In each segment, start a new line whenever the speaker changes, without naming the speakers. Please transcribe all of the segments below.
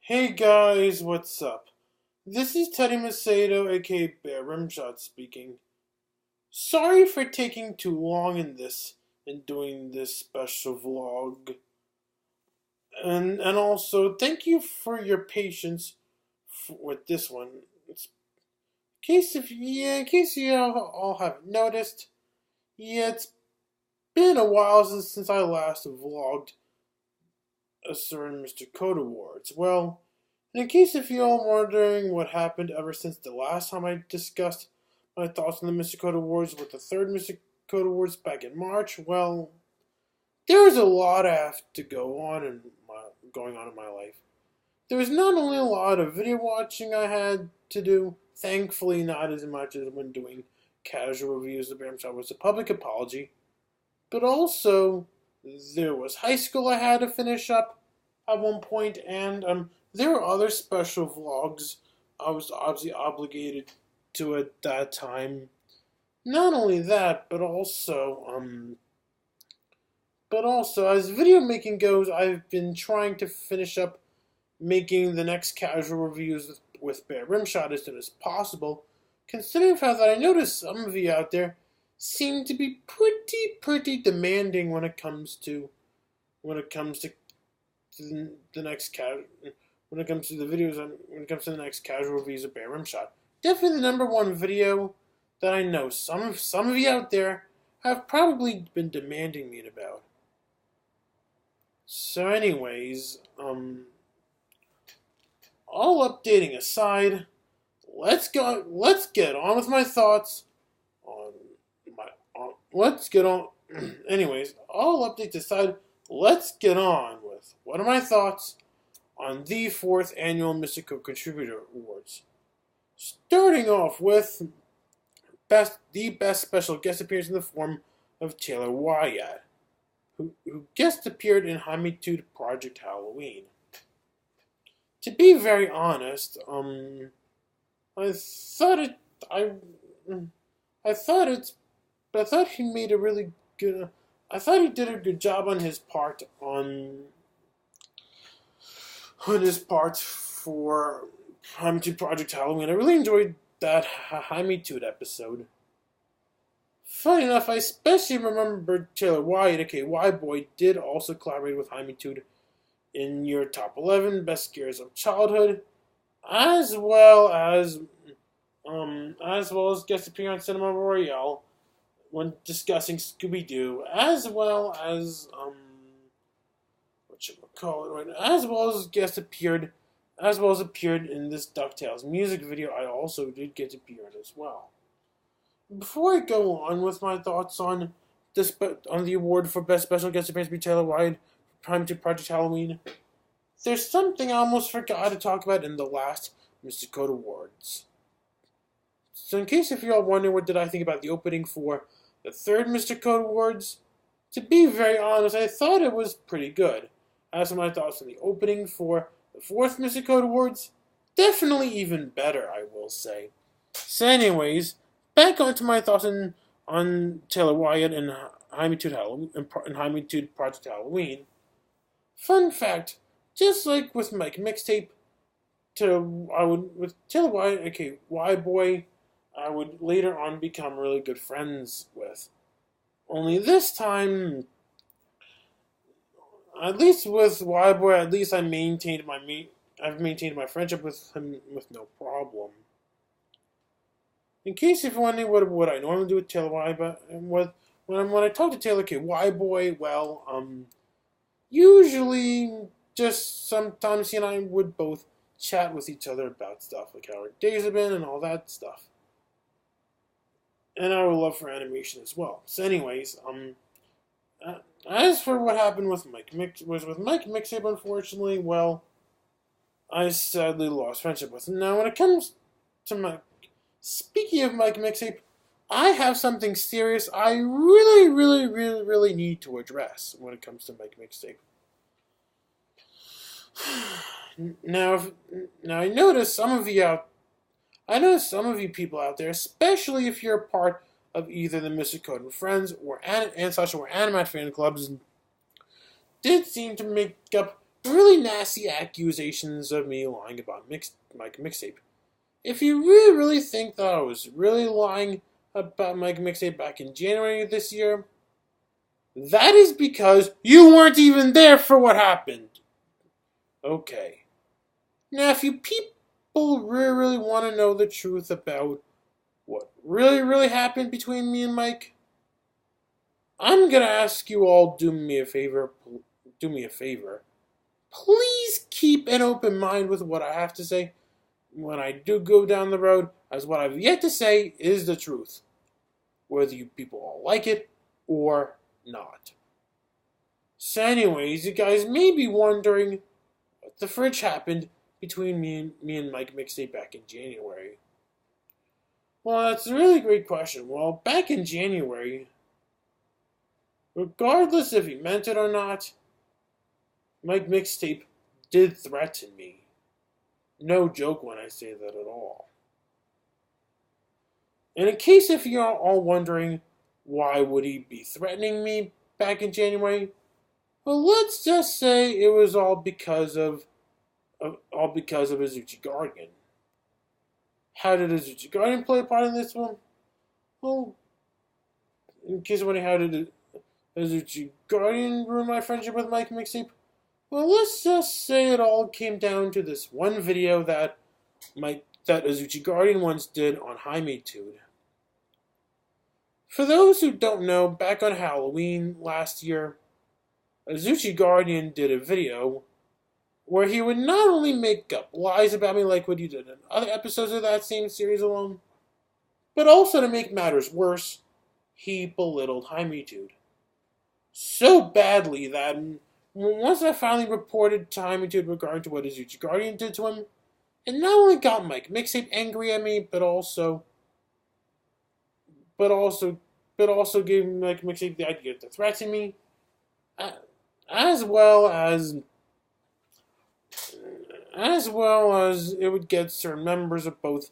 Hey guys, what's up? This is Teddy Macedo, aka bearRimshot speaking. Sorry for taking too long in doing this special vlog. And also, thank you for your patience with this one. In case you all haven't noticed, it's been a while since I last vlogged a certain Mr. Code Awards. Well, in case if you're all wondering what happened ever since the last time I discussed my thoughts on the Mr. Code Awards with the third Mr. Code Awards back in March, well, there's a lot I have to going on in my life. There was not only a lot of video watching I had to do, thankfully not as much as when doing casual reviews of bearRimshot was a public apology, but also there was high school I had to finish up at one point, and there were other special vlogs I was obviously obligated to at that time. Not only that, but also as video making goes, I've been trying to finish up making the next casual reviews with bearRimshot as soon as possible, considering the fact that I noticed some of you out there seem to be pretty demanding when it comes to the next when it comes to the videos when it comes to the next casual reviews of bearRimshot. Definitely the number one video that I know some of you out there have probably been demanding me about. So anyways, all updating aside, let's get on with my thoughts on let's get on anyways, all updates aside, let's get on with what are my thoughts on the 4th annual Mr. Code Contributor Awards. Starting off with the best special guest appearance in the form of Taylor Wyatt, who guest appeared in Jaimetud Project Halloween. To be very honest, I thought he made a really good. I thought he did a good job on his part for Jaimetud Project Halloween. I really enjoyed that Jaimetud episode. Funny enough, I especially remember Taylor Wyatt, aka Y-Boy, did also collaborate with Jaimetud in your top 11 best scares of childhood, as well as guest appearing on Cinema Royale when discussing Scooby-Doo, as well as appeared in this DuckTales music video. I also did get to appear in as well. Before I go on with my thoughts on the award for best special guest appearance by Taylor Wyatt, Jaimetud Project Halloween, there's something I almost forgot to talk about in the last Mr. Code Awards. So in case if you're all wondering what did I think about the opening for the third Mr. Code Awards, to be very honest, I thought it was pretty good. As for my thoughts on the opening for the 4th Mr. Code Awards, definitely even better, I will say. So anyways, back onto my thoughts on Taylor Wyatt and Jaimetud Project Halloween. Fun fact, just like with Mike Mixtape, with Taylor Wyatt, aka Y-Boy, I would later on become really good friends with. Only this time, at least with Y-Boy, I've maintained my friendship with him with no problem. In case you're wondering what I normally do with Taylor Wyatt, but when I talk to Taylor, okay, Y-Boy, well, usually just sometimes he and I would both chat with each other about stuff, like how our days have been and all that stuff. And our love for animation as well. So anyways, as for what happened with Mike Mixtape, unfortunately, well, I sadly lost friendship with him. Now, when it comes to speaking of Mike Mixtape, I have something serious I really need to address when it comes to Mike Mixtape. Now I notice some of you people out there, especially if you're a part of either the Mr. Code and Friends or Animat fan clubs, did seem to make up really nasty accusations of me lying about Mike Mixtape. If you really think that I was really lying about Mike Mixtape back in January of this year, that is because you weren't even there for what happened. Okay. Now, if you people really want to know the truth about what really happened between me and Mike, I'm gonna ask you all do me a favor. Please keep an open mind with what I have to say when I do go down the road, as what I've yet to say is the truth, whether you people all like it or not. So anyways, you guys may be wondering what the fridge happened between me and Mike Mixtape back in January. Well, that's a really great question. Well, back in January, regardless if he meant it or not, Mike Mixtape did threaten me. No joke when I say that at all. And in case if you're all wondering why would he be threatening me back in January, well, let's just say it was all because of AzuchiGuardian. How did AzuchiGuardian play a part in this one? Well, in case of wondering how did AzuchiGuardian ruin my friendship with Mike Mixtape? Well, let's just say it all came down to this one video that AzuchiGuardian once did on Jaimetud. For those who don't know, back on Halloween last year, AzuchiGuardian did a video where he would not only make up lies about me like what he did in other episodes of that same series alone, but also to make matters worse, he belittled Jaimetud. So badly that once I finally reported to Jaimetud regarding to what AzuchiGuardian did to him, it not only got Mike Mixtape angry at me, but also gave Mike Mixtape the idea to threaten me, as well as it would get certain members of both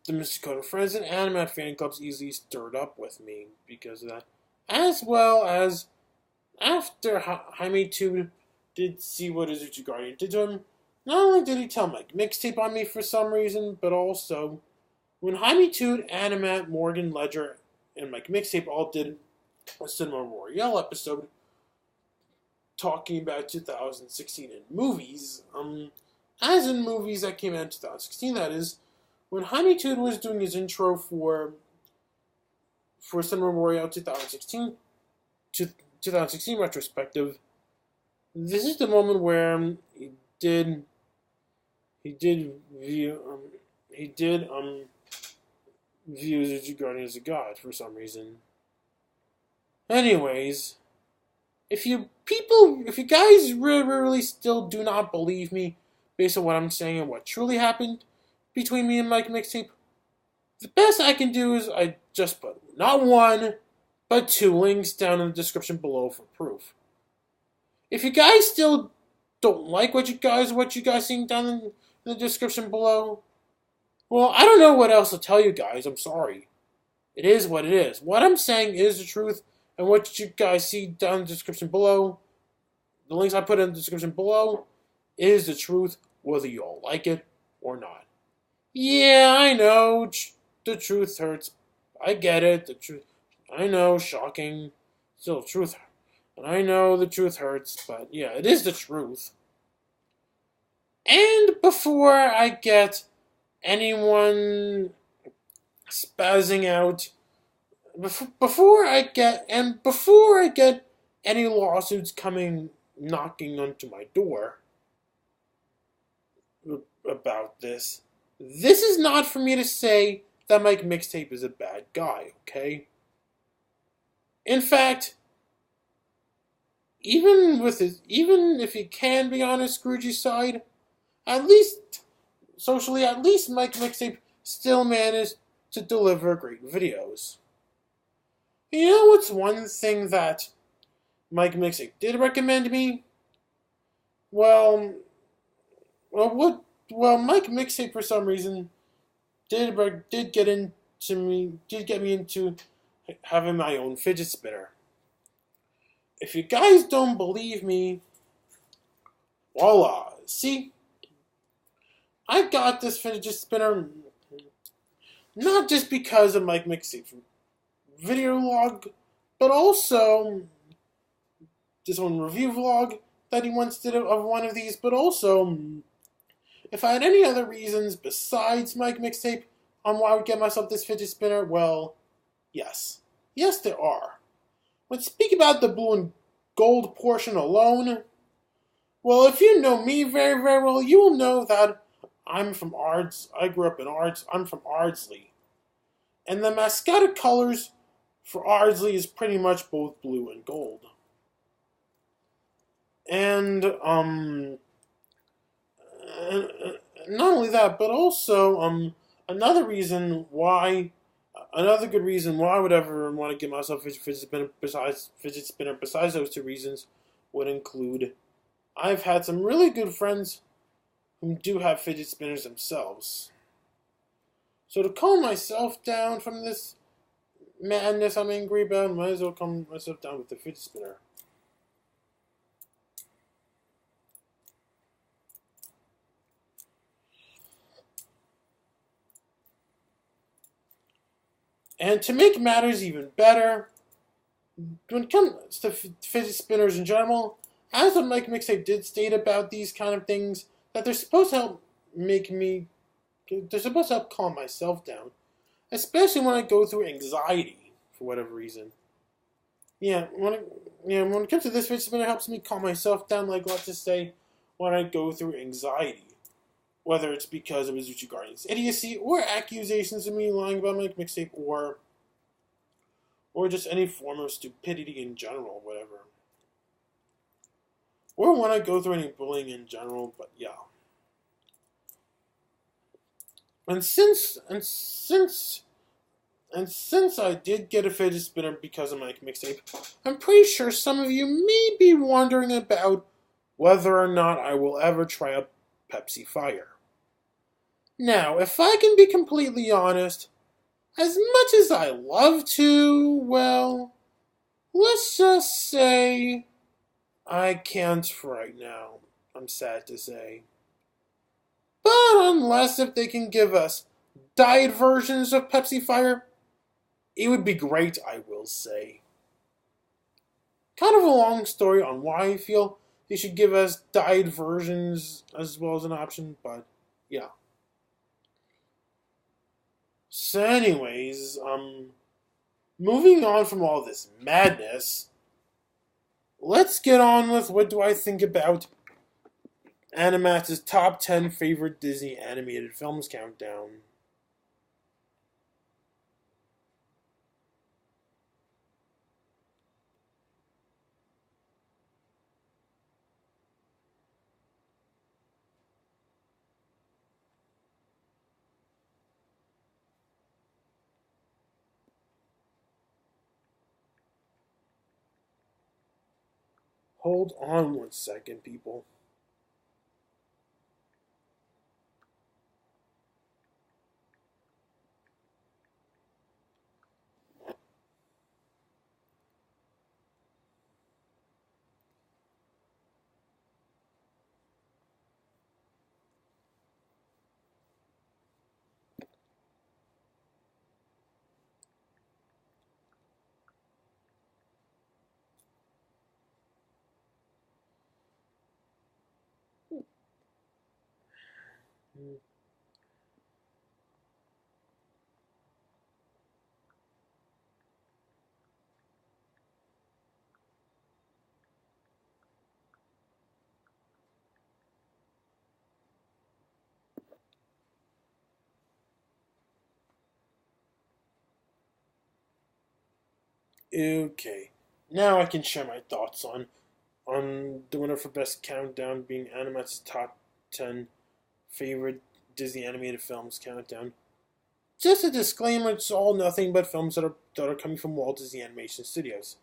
the Mr. Coda Friends and Anime fan clubs easily stirred up with me because of that, as well as after Jaimetud did see what AzuchiGuardian did to him, not only did he tell Mike Mixtape on me for some reason, but also when Jaimetud, Animat, Morgan, Ledger, and Mike Mixtape all did a Cinema Royale episode talking about 2016 in movies, as in movies that came out in 2016, that is, when Jaimetud was doing his intro for Cinema Royale 2016 retrospective, this is the moment where he did view AzuchiGuardian as a god for some reason. Anyways, if you guys really still do not believe me based on what I'm saying and what truly happened between me and Mike Mixtape, the best I can do is I just put not one, but 2 links down in the description below for proof. If you guys still don't like what you guys seeing down in the description below, well, I don't know what else to tell you guys. I'm sorry. It is what it is. What I'm saying is the truth, and what you guys see down in the description below, the links I put in the description below, is the truth, whether you all like it or not. Yeah, I know, the truth hurts. I get it, the truth. I know, shocking. Still, truth. And I know the truth hurts, but yeah, it is the truth. And before I get anyone spazzing out, before I get any lawsuits coming knocking onto my door about this is not for me to say that Mike Mixtape is a bad guy, okay? In fact, even if he can be on his Scroogey side, at least socially, at least Mike Mixtape still managed to deliver great videos. You know what's one thing that Mike Mixtape did recommend me? Well, Mike Mixtape for some reason did get me into having my own fidget spinner. If you guys don't believe me, Voila! See, I got this fidget spinner not just because of Mike Mixtape's video log, but also this one review vlog that he once did of one of these, but also if I had any other reasons besides Mike Mixtape on why I would get myself this fidget spinner, well, yes. Yes, there are. When speaking about the blue and gold portion alone, well, if you know me very, very well, you will know that I'm from Ards. I grew up in Ards. I'm from Ardsley. And the mascot colors for Ardsley is pretty much both blue and gold. And, not only that, but also, another good reason why I would ever want to get myself a fidget spinner besides those two reasons would include I've had some really good friends who do have fidget spinners themselves. So to calm myself down from this madness I'm angry about, I might as well calm myself down with the fidget spinner. And to make matters even better, when it comes to fidget spinners in general, as the Mike Mixtape did state about these kind of things, that they're supposed to help they're supposed to help calm myself down, especially when I go through anxiety for whatever reason. When it comes to this fidget spinner, it helps me calm myself down, like let's just say when I go through anxiety. Whether it's because of AzuchiGuardian's idiocy, or accusations of me lying about Mike Mixtape, or just any form of stupidity in general, whatever. Or when I go through any bullying in general, but yeah. And since I did get a fidget spinner because of Mike Mixtape, I'm pretty sure some of you may be wondering about whether or not I will ever try a Pepsi Fire. Now, if I can be completely honest, as much as I love to, well, let's just say I can't right now, I'm sad to say. But unless if they can give us diet versions of Pepsi Fire, it would be great, I will say. Kind of a long story on why I feel they should give us diet versions as well as an option, but yeah. So anyways, moving on from all this madness, let's get on with what do I think about Animax's top 10 favorite Disney animated films countdown. Hold on 1 second, people. Okay, now I can share my thoughts on the winner for best countdown being Animax's top 10 favorite Disney animated films countdown. Just a disclaimer, it's all nothing but films that are coming from Walt Disney Animation Studios.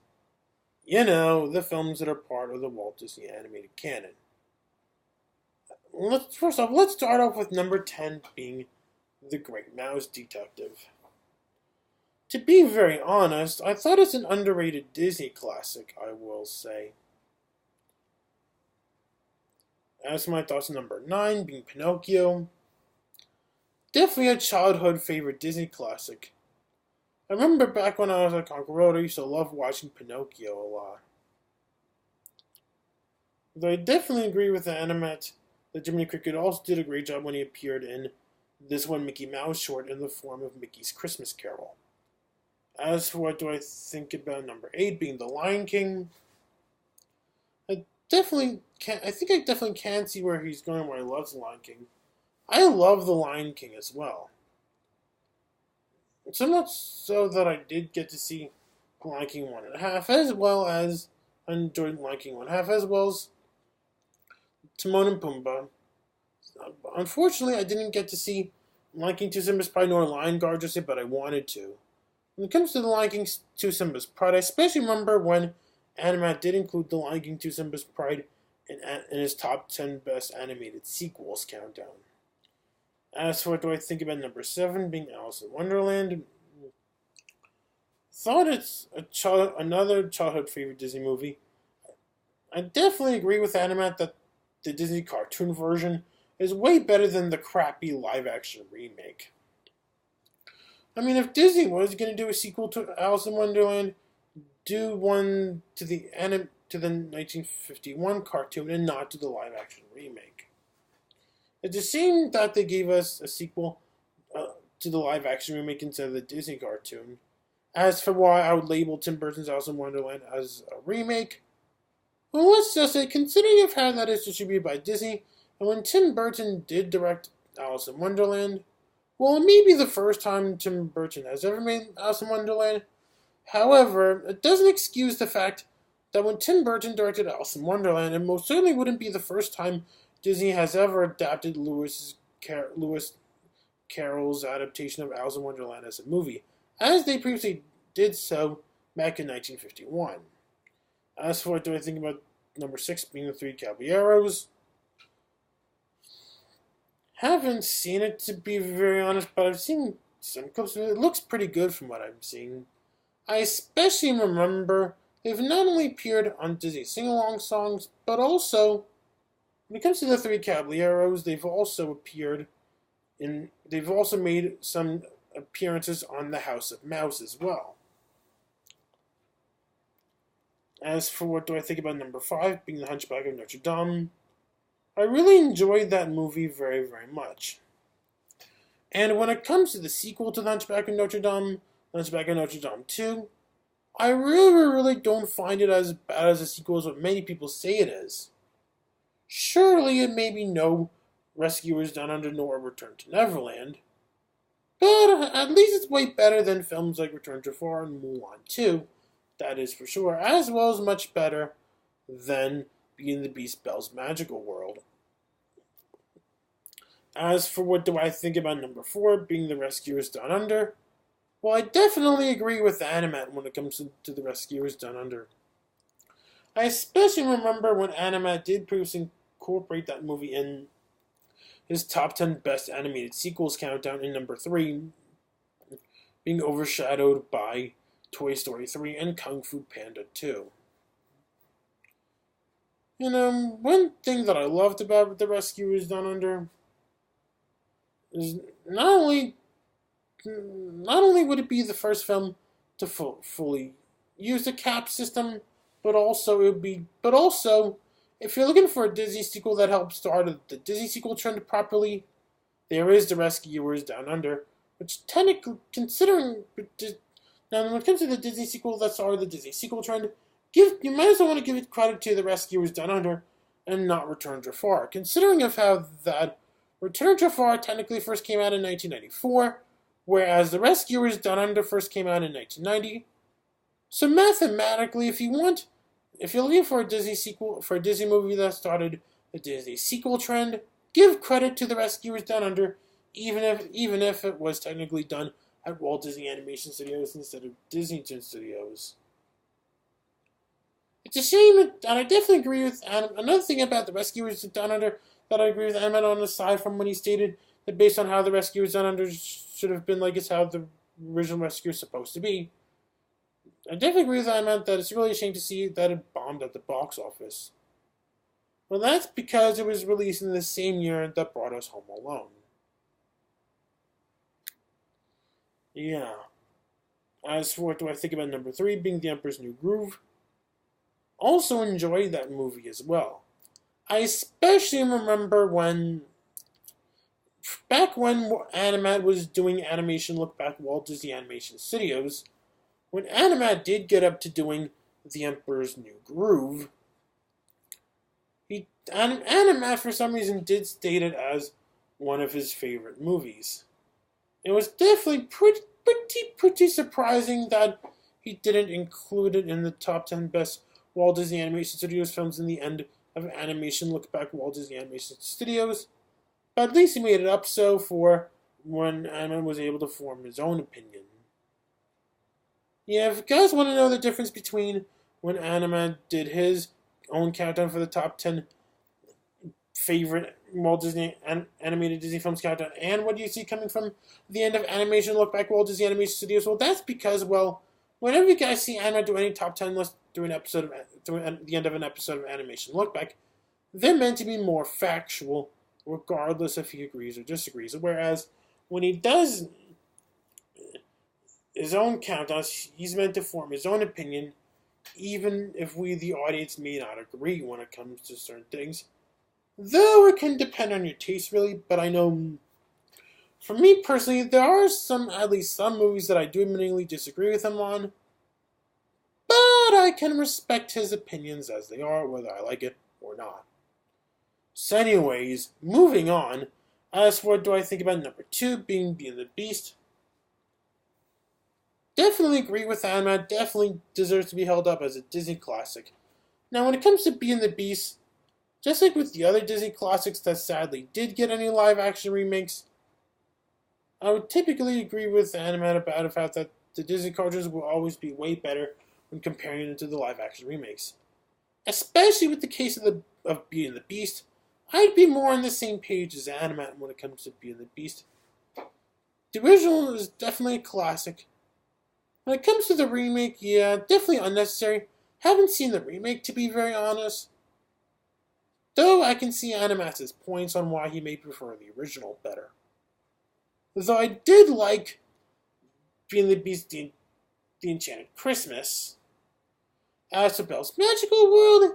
You know, the films that are part of the Walt Disney animated canon. First off, let's start off with number 10 being The Great Mouse Detective. To be very honest, I thought it's an underrated Disney classic, I will say. As for my thoughts on number 9, being Pinocchio, definitely a childhood favorite Disney classic. I remember back when I was at Concord, I used to love watching Pinocchio a lot. Though I definitely agree with the Animat that Jiminy Cricket also did a great job when he appeared in this one Mickey Mouse short in the form of Mickey's Christmas Carol. As for what do I think about number 8 being The Lion King, I think I definitely can see where he's going where he loves The Lion King. I love The Lion King as well. So much so that I did get to see The Lion King 1.5, as well as I enjoyed The Lion King 1.5, as well as Timon and Pumbaa. Unfortunately, I didn't get to see Lion King 2 Simba's Pride nor Lion Guard just yet, but I wanted to. When it comes to The Lion King 2 Simba's Pride, I especially remember when Animat did include The Lion King 2 Simba's Pride in his top 10 best animated sequels countdown. As for what do I think about number 7 being Alice in Wonderland, thought it's another childhood favorite Disney movie. I definitely agree with Animat that the Disney cartoon version is way better than the crappy live-action remake. I mean, if Disney was going to do a sequel to Alice in Wonderland, do one to the 1951 cartoon and not to the live-action remake. It's a shame that they gave us a sequel to the live-action remake instead of the Disney cartoon. As for why I would label Tim Burton's Alice in Wonderland as a remake, well, let's just say, considering of how that is distributed by Disney, and when Tim Burton did direct Alice in Wonderland, well, it may be the first time Tim Burton has ever made Alice in Wonderland. However, it doesn't excuse the fact that when Tim Burton directed Alice in Wonderland, it most certainly wouldn't be the first time Disney has ever adapted Lewis Carroll's adaptation of Alice in Wonderland as a movie, as they previously did so back in 1951. As for what do I think about number 6 being The Three Caballeros, haven't seen it to be very honest, but I've seen some clips of it. It looks pretty good from what I'm seeing. I especially remember they've not only appeared on Disney sing-along songs, but also, when it comes to The Three Caballeros, they've also made some appearances on The House of Mouse as well. As for what do I think about number 5, being The Hunchback of Notre Dame, I really enjoyed that movie very, very much. And when it comes to the sequel to The Hunchback of Notre Dame, The Hunchback of Notre Dame 2, I really don't find it as bad as a sequel as what many people say it is. Surely it may be no Rescuers Down Under nor Return to Neverland, but at least it's way better than films like Return to Jafar and Mulan 2, that is for sure, as well as much better than Beauty and the Beast Belle's Magical World. As for what do I think about number 4, being The Rescuers Down Under, well, I definitely agree with the Animat when it comes to The Rescuers Down Under. I especially remember when Animat did previously incorporate that movie in his top 10 best animated sequels countdown in number 3, being overshadowed by Toy Story 3 and Kung Fu Panda 2. One thing that I loved about The Rescuers Down Under is not only would it be the first film to fully use the cap system, but also if you're looking for a Disney sequel that helps start the Disney sequel trend properly, there is The Rescuers Down Under, which technically, considering now when it comes to the Disney sequel that started the Disney sequel trend, you might as well want to give it credit to The Rescuers Down Under and not Return to Jafar, considering of how that Return to Jafar technically first came out in 1994, whereas The Rescuers Down Under first came out in 1990. So mathematically, if you're looking for a Disney sequel, for a Disney movie that started the Disney sequel trend, give credit to The Rescuers Down Under, even if it was technically done at Walt Disney Animation Studios instead of Disney Studios. It's a shame, and I definitely agree with Adam. Another thing about The Rescuers Down Under that I agree with Adam on, aside from when he stated that based on how The Rescuers Down Under should have been like it's how the original Rescuers supposed to be, I definitely agree with Adam that it's really a shame to see that it bombed at the box office. Well, that's because it was released in the same year that brought us Home Alone. Yeah. As for what do I think about number 3 being The Emperor's New Groove, also enjoyed that movie as well. I especially remember back when Animat was doing animation look back Walt Disney Animation Studios, when Animat did get up to doing The Emperor's New Groove, Animat for some reason did state it as one of his favorite movies. It was definitely pretty surprising that he didn't include it in the top 10 best Walt Disney Animation Studios films in the end of animation look back Walt Disney Animation Studios. But at least he made it up so for when Animat was able to form his own opinion. Yeah, if you guys want to know the difference between when Animat did his own countdown for the top 10 favorite Walt Disney animated Disney films countdown and what you see coming from the end of animation look back Walt Disney Animation Studios, well, that's because, well, whenever you guys see Animat do any top 10 list through the end of an episode of animation look back, they're meant to be more factual, regardless if he agrees or disagrees. Whereas when he does his own countdowns, he's meant to form his own opinion, even if we, the audience, may not agree when it comes to certain things. Though it can depend on your taste, really, but I know, for me personally, there are at least some movies that I do admittedly disagree with him on, but I can respect his opinions as they are, whether I like it or not. So anyways, moving on, as for what do I think about number 2 being Beauty and the Beast, definitely agree with Animat, definitely deserves to be held up as a Disney classic. Now when it comes to Beauty and the Beast, just like with the other Disney classics that sadly did get any live-action remakes, I would typically agree with Animat about the fact that the Disney cartoons will always be way better when comparing them to the live-action remakes. Especially with the case of Beauty and the Beast, I'd be more on the same page as Animat when it comes to Beauty and the Beast. The original is definitely a classic. When it comes to the remake, yeah, definitely unnecessary. Haven't seen the remake, to be very honest. Though I can see Animat's points on why he may prefer the original better. Though I did like Beauty and the Beast, the Enchanted Christmas. As for Belle's Magical World,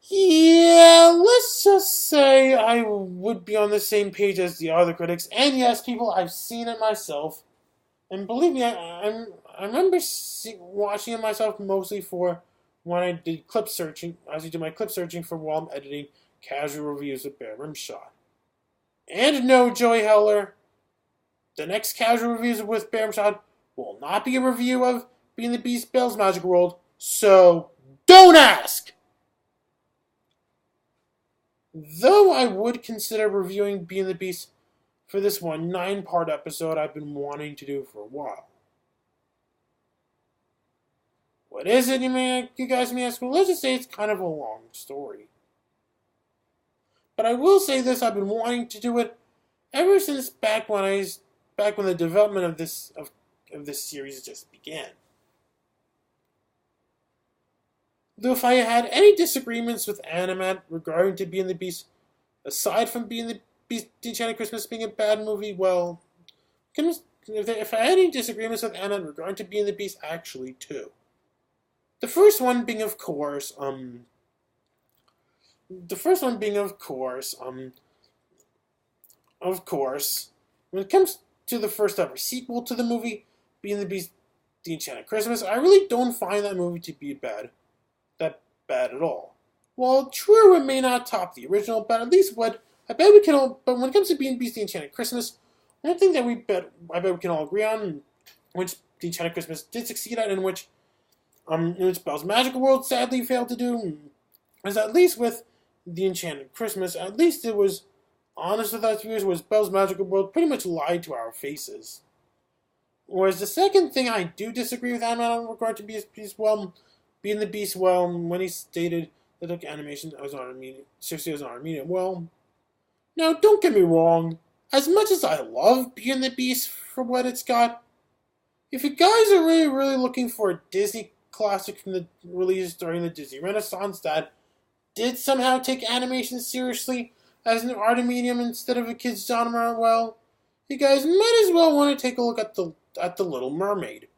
yeah, let's just say I would be on the same page as the other critics. And yes, people, I've seen it myself. And believe me, I remember watching it myself mostly for when I did clip searching, as I do my clip searching for while I'm editing casual reviews with bearRimshot. And no, Joey Heller, the next casual reviews with bearRimshot will not be a review of Beauty and the Beast Belle's Magical World, so don't ask! Though I would consider reviewing Beauty and the Beast for this 9-part episode I've been wanting to do for a while. What is it, you guys may ask? Well, let's just say it's kind of a long story. But I will say this, I've been wanting to do it ever since back when the development of this series just began. Though if I had any disagreements with Animat regarding to Beauty and the Beast, aside from Beauty and the Beast The Enchanted Christmas being a bad movie, well, if I had any disagreements with Animat regarding to Beauty and the Beast, actually two. The first one being, of course, when it comes to the first ever sequel to the movie, Beauty and the Beast The Enchanted Christmas, I really don't find that movie to be that bad at all. While true, it may not top the original, but at least but when it comes to Beauty and the Beast The Enchanted Christmas, one thing that I bet we can all agree on, which The Enchanted Christmas did succeed at, in which Belle's Magical World sadly failed to do, is at least with The Enchanted Christmas, at least it was honest with us viewers, was Belle's Magical World pretty much lied to our faces. Whereas the second thing I do disagree with Animat in regard to Beauty and the Beast, when he stated that the animation was on our medium, well, now don't get me wrong, as much as I love Beauty and the Beast for what it's got, if you guys are really, really looking for a Disney classic from the release during the Disney Renaissance that did somehow take animation seriously as an art medium instead of a kid's genre, well, you guys might as well want to take a look at the Little Mermaid.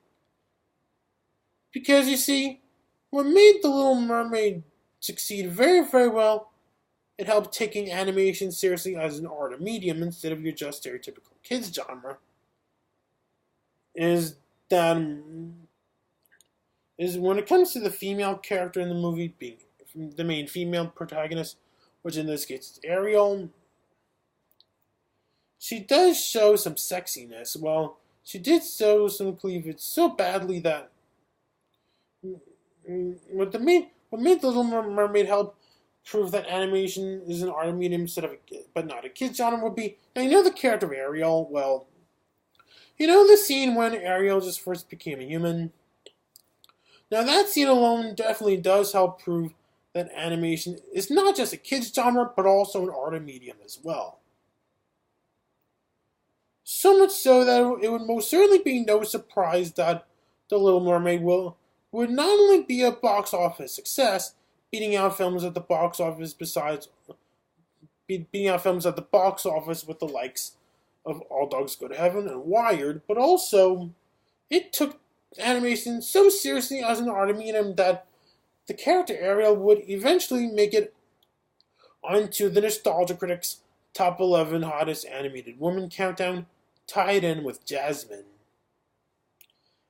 Because you see, what made the Little Mermaid succeed very, very well, it helped taking animation seriously as an art medium instead of your just stereotypical kids genre. Is that is when it comes to the female character in the movie being the main female protagonist, which in this case is Ariel, she does show some sexiness. Well, she did show some cleavage so badly that what made the Little Mermaid help prove that animation is an art medium instead of but not a kid's genre would be. Now you know the character of Ariel. Well, you know the scene when Ariel just first became a human. Now that scene alone definitely does help prove that animation is not just a kid's genre, but also an art medium as well. So much so that it would most certainly be no surprise that The Little Mermaid would not only be a box office success, beating out films at the box office with the likes of All Dogs Go to Heaven and Wired, but also it took animation so seriously as an art medium that the character Ariel would eventually make it onto the Nostalgia Critics' Top 11 Hottest Animated Women countdown, tied in with Jasmine.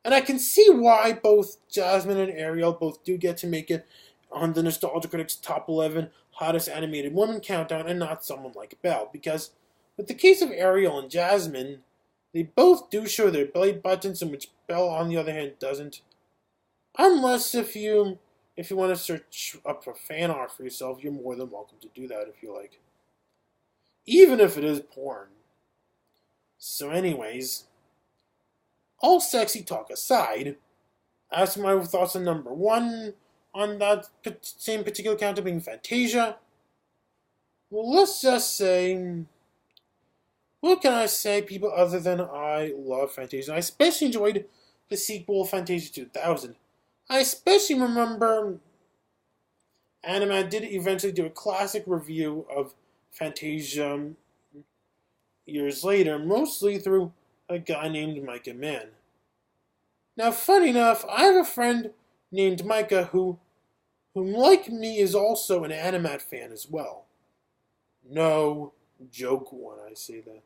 And I can see why both Jasmine and Ariel both do get to make it on the Nostalgia Critics' Top 11 Hottest Animated Women countdown and not someone like Belle, because with the case of Ariel and Jasmine, they both do show their belly buttons, in which Belle, on the other hand, doesn't. Unless if you want to search up for fan art for yourself, you're more than welcome to do that if you like. Even if it is porn. So anyways, all sexy talk aside, as for my thoughts on number one on that same particular count being Fantasia, well, let's just say, what can I say, people, other than I love Fantasia? I especially enjoyed the sequel, Fantasia 2000. I especially remember Anima did eventually do a classic review of Fantasia years later, mostly through a guy named Micah Mann. Now, funny enough, I have a friend named Micah who, like me, is also an Animat fan as well. No joke when I say that.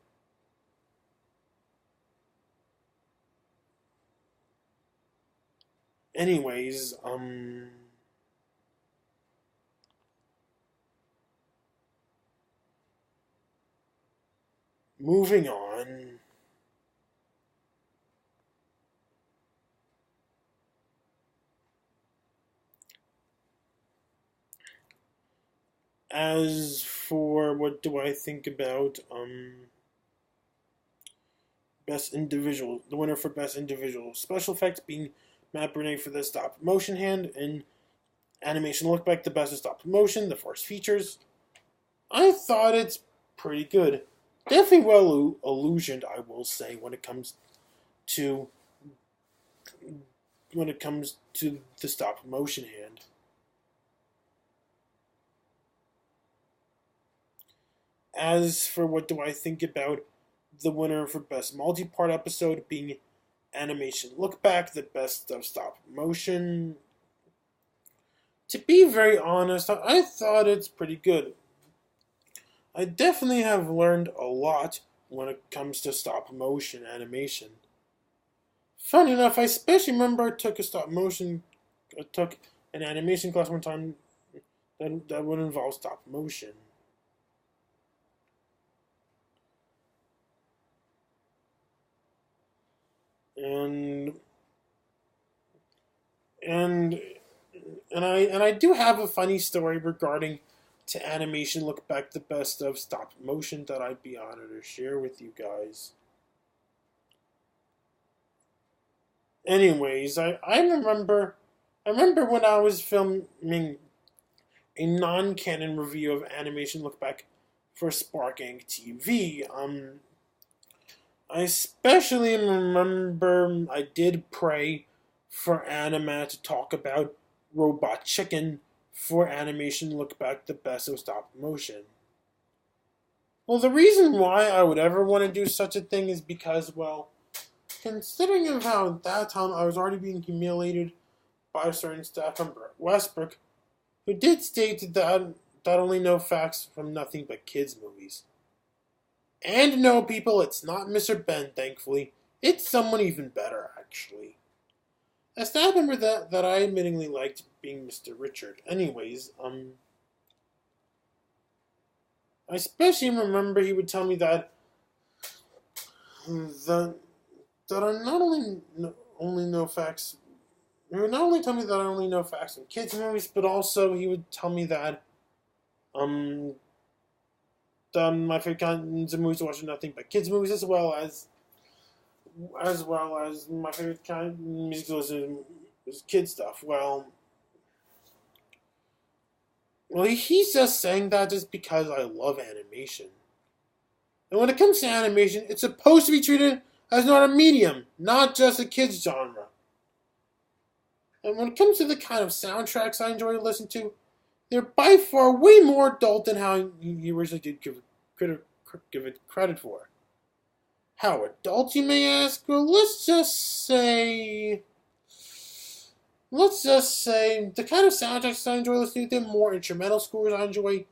Anyways, moving on. As for what do I think about best individual, the winner for best individual special effects being Matt Burnett for the stop motion hand, and animation look back the best of stop motion, the force features. I thought it's pretty good. Definitely well illusioned, I will say, when it comes to the stop motion hand. As for what do I think about the winner for best multi-part episode being animation look back, the best of stop motion, to be very honest, I thought it's pretty good. I definitely have learned a lot when it comes to stop motion animation. Funny enough, I especially remember I took an animation class one time that would involve stop motion. And I do have a funny story regarding to animation look back the best of stop motion that I'd be honored to share with you guys. Anyways, I remember when I was filming a non-canon review of animation look back for Spark Inc. TV. I especially remember I did pray for Anima to talk about Robot Chicken for animation look back the best of stop motion. Well, the reason why I would ever want to do such a thing is because, well, considering of how at that time I was already being humiliated by a certain staff member at Westbrook, who did state that only know facts from nothing but kids' movies. And no, people, it's not Mr. Ben, thankfully. It's someone even better, actually. A staff member that I admittingly liked being Mr. Richard. Anyways, I especially remember he would tell me that I not only know facts. He would not only tell me that I only know facts from kids' movies, but also he would tell me that my favorite kinds of movies to watch are nothing but kids' movies, as well as my favorite kind of music to listen to is kid stuff. Well, he's just saying that just because I love animation. And when it comes to animation, it's supposed to be treated as not a medium, not just a kids genre. And when it comes to the kind of soundtracks I enjoy to listen to, they're by far way more adult than how you originally did give it credit for. How adult, you may ask? Well, let's just say the kind of soundtracks I enjoy listening to, they're more instrumental scores I enjoy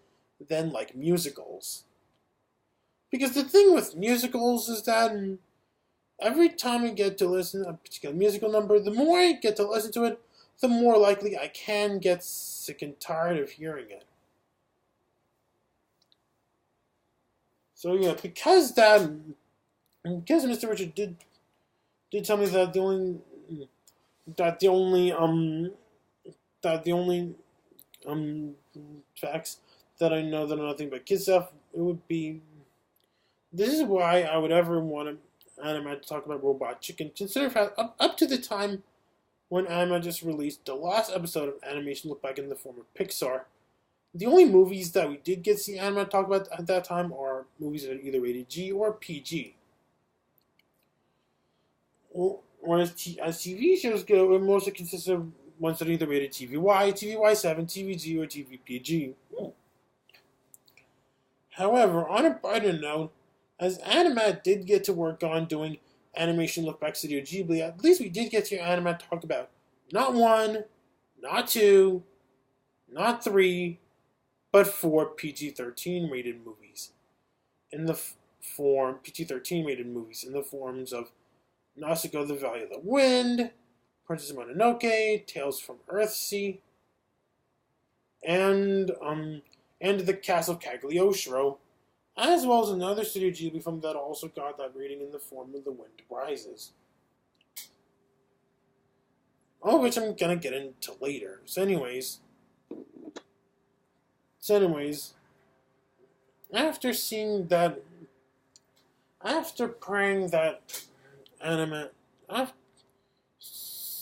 than like musicals. Because the thing with musicals is that every time I get to listen to a particular musical number, the more I get to listen to it, the more likely I can get sick and tired of hearing it. So yeah, because Mr. Richard did tell me that the only facts that I know that are nothing but kid stuff, it would be. This is why I would ever want anime to talk about Robot Chicken. Consider up to the time when anime just released the last episode of animation look back in the form of Pixar. The only movies that we did get to see anime talk about at that time are movies that are either rated G or PG. Whereas as TV shows go, it mostly consists of ones that are either rated TVY, TVY7, TVG, or TVPG. However, on a brighter note, as anime did get to work on doing animation look back Studio Ghibli, at least we did get to anime talk about not 1, not 2, not 3, but 4 PG-13 rated movies. In the form PG-13 rated movies in the forms of Nausicaa, The Valley of the Wind, Princess Mononoke, Tales from Earthsea, and The Castle of Cagliostro, as well as another Studio Ghibli film that also got that rating in the form of The Wind Rises. All of which I'm gonna get into later. So anyways, after seeing that, after praying that anime, as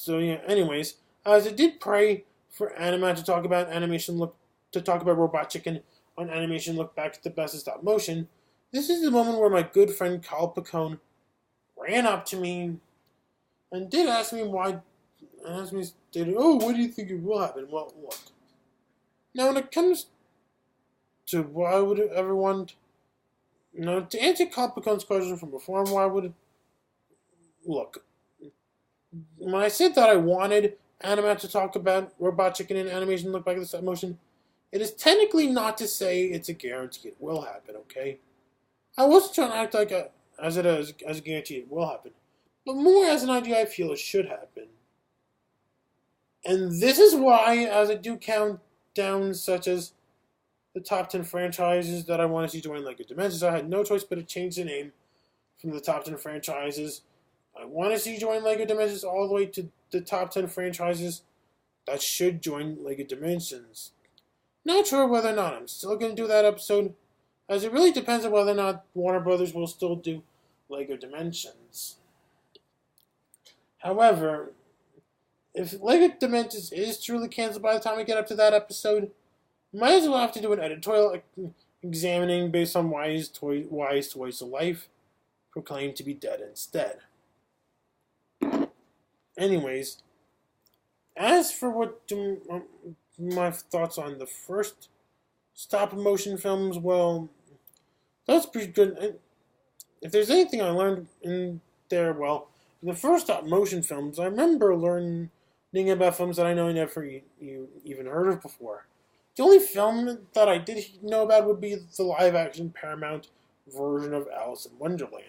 I did pray for anime to talk about Robot Chicken on animation look back at the best of stop motion, this is the moment where my good friend Kyle Pacone ran up to me and did ask me what do you think it will happen? Well, look. Now, when it comes to why would everyone, to answer Kyle Pacone's question from before, look, when I said that I wanted anime to talk about Robot Chicken and animation look back at the stop motion, it is technically not to say it's a guarantee it will happen, okay? I wasn't trying to act like as a guarantee it will happen, but more as an idea I feel it should happen. And this is why, as I do count down such as the top 10 franchises that I want to see join LEGO Dimensions, I had no choice but to change the name from the top 10 franchises I want to see join LEGO Dimensions all the way to the top 10 franchises that should join LEGO Dimensions. Not sure whether or not I'm still going to do that episode, as it really depends on whether or not Warner Brothers will still do LEGO Dimensions. Whoever, if LEGO Dimensions is truly canceled by the time we get up to that episode, might as well have to do an editorial examining based on why his Toys to Life proclaimed to be dead instead. Anyways, as for what my thoughts on the first stop motion films, well, that's pretty good. And if there's anything I learned in there, well, in the first stop motion films, I remember learning about films that I know you even heard of before. The only film that I did know about would be the live action Paramount version of Alice in Wonderland.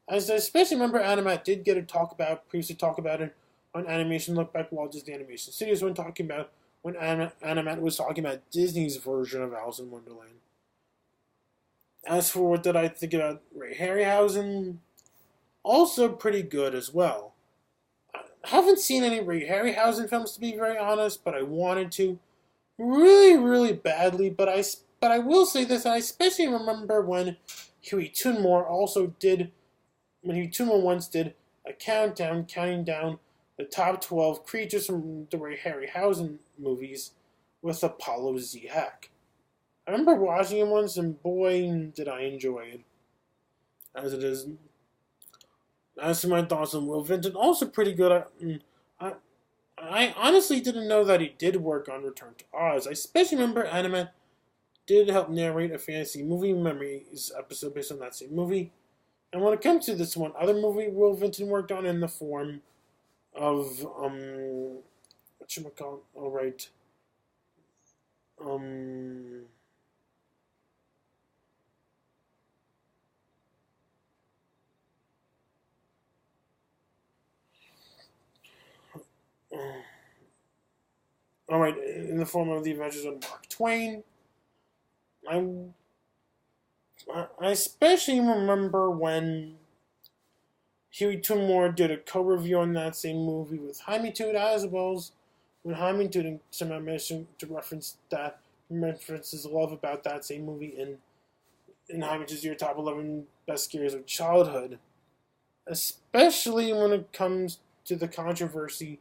As I especially remember, Animat did get a previously talk about it on Animation Look Back Walt Disney Animation Studios when Animat was talking about Disney's version of Alice in Wonderland. As for what did I think about Ray Harryhausen, also pretty good as well. I haven't seen any Ray Harryhausen films, to be very honest, but I wanted to really, really badly. But I will say this: I especially remember when Huey Toonmore once did a countdown, counting down the top 12 creatures from the Ray Harryhausen movies with Apollo Z. Hack. I remember watching it once, and boy, did I enjoy it. As it is. As to my thoughts on Will Vinton, also pretty good. I honestly didn't know that he did work on Return to Oz. I especially remember Animat did help narrate a fantasy movie memories episode based on that same movie. And when it comes to this one other movie Will Vinton worked on in the form of, whatchamacallit, alright, alright, in the form of The Adventures of Mark Twain. I especially remember when Huey Toonmore did a co-review on that same movie with Jaimetud as well as when Jaimetud somehow managed to references his love about that same movie in Jaimetud's Your Top 11 Best Scares of Childhood. Especially when it comes to the controversy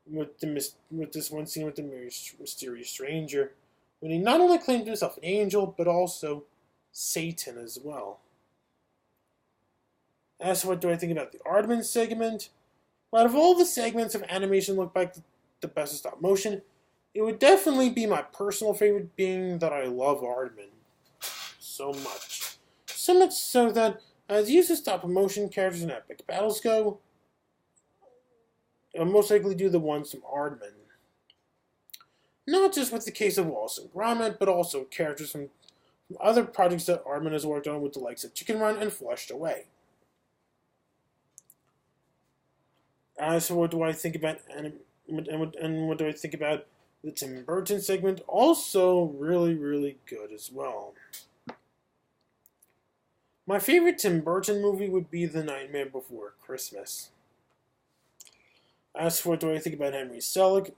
with this one scene with the mysterious stranger, when he not only claimed himself an angel, but also Satan as well. As for what do I think about the Aardman segment, well, out of all the segments of Animation Look Back the best of stop motion, it would definitely be my personal favorite, being that I love Aardman so much. So much so that, as used to stop motion characters in epic battles go, I'll most likely do the ones from Aardman. Not just with the case of Wallace and Gromit, but also characters from other projects that Aardman has worked on with the likes of Chicken Run and Flushed Away. As for what do I think about what do I think about the Tim Burton segment, also really, really good as well. My favorite Tim Burton movie would be The Nightmare Before Christmas. As for what do I think about Henry Selick,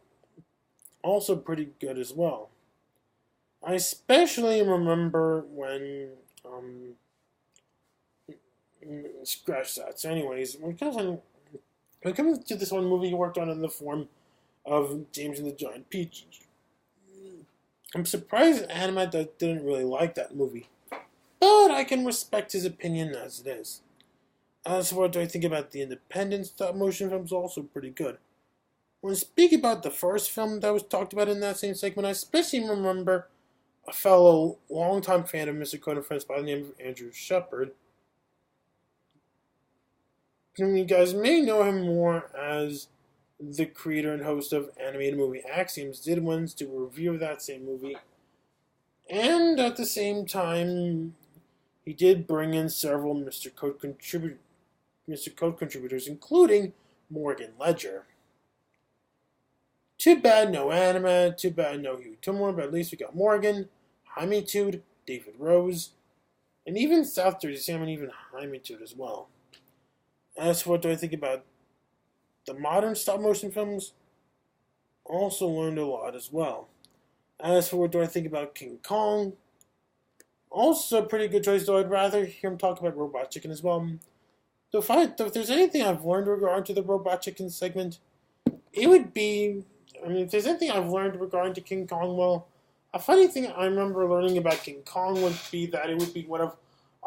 also pretty good as well. I especially remember when, scratch that. So anyways, when it comes to this one movie he worked on in the form of James and the Giant Peach, I'm surprised Animat didn't really like that movie. But I can respect his opinion as it is. As for what do I think about the independent stop motion films, also pretty good. When speaking about the first film that was talked about in that same segment, I especially remember a fellow longtime fan of Mr. Conan Friends by the name of Andrew Shepard. You guys may know him more as the creator and host of animated movie Axioms, did once do a review of that same movie. And at the same time, he did bring in several Mr. Code contributors, including Morgan Ledger. Too bad no Anima, too bad no Huey Toonmore, but at least we got Morgan, Jaimetud, David Rose, and even South Jersey Sam, and even Jaimetud as well. As for what do I think about the modern stop-motion films, also learned a lot as well. As for what do I think about King Kong, also a pretty good choice, though I'd rather hear him talk about Robot Chicken as well. So if there's anything I've learned regarding to the Robot Chicken segment, it would be, if there's anything I've learned regarding to King Kong, well, a funny thing I remember learning about King Kong would be that it would be one of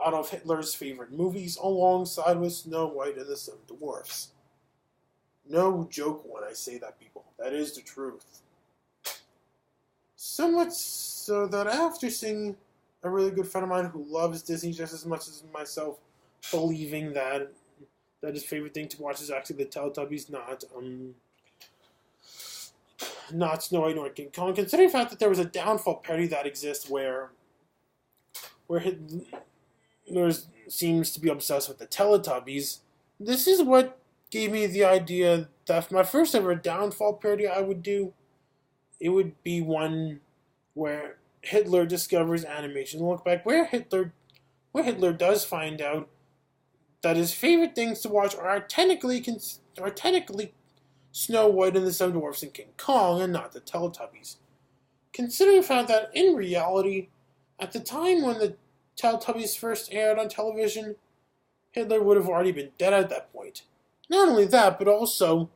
Adolf Hitler's favorite movies, alongside with Snow White and the Seven Dwarfs. No joke when I say that, people. That is the truth. So much so that after seeing a really good friend of mine who loves Disney just as much as myself, believing that his favorite thing to watch is actually the Teletubbies, not Snow White nor King Kong. Considering the fact that there was a downfall parody that exists where Hitler seems to be obsessed with the Teletubbies, this is what gave me the idea that for my first ever downfall parody I would do, it would be one where Hitler discovers animation look back, where Hitler does find out that his favorite things to watch are technically Snow White and the Seven Dwarfs and King Kong, and not the Teletubbies. Considering the fact that in reality, at the time when the Teletubbies first aired on television, Hitler would have already been dead at that point. Not only that, but also,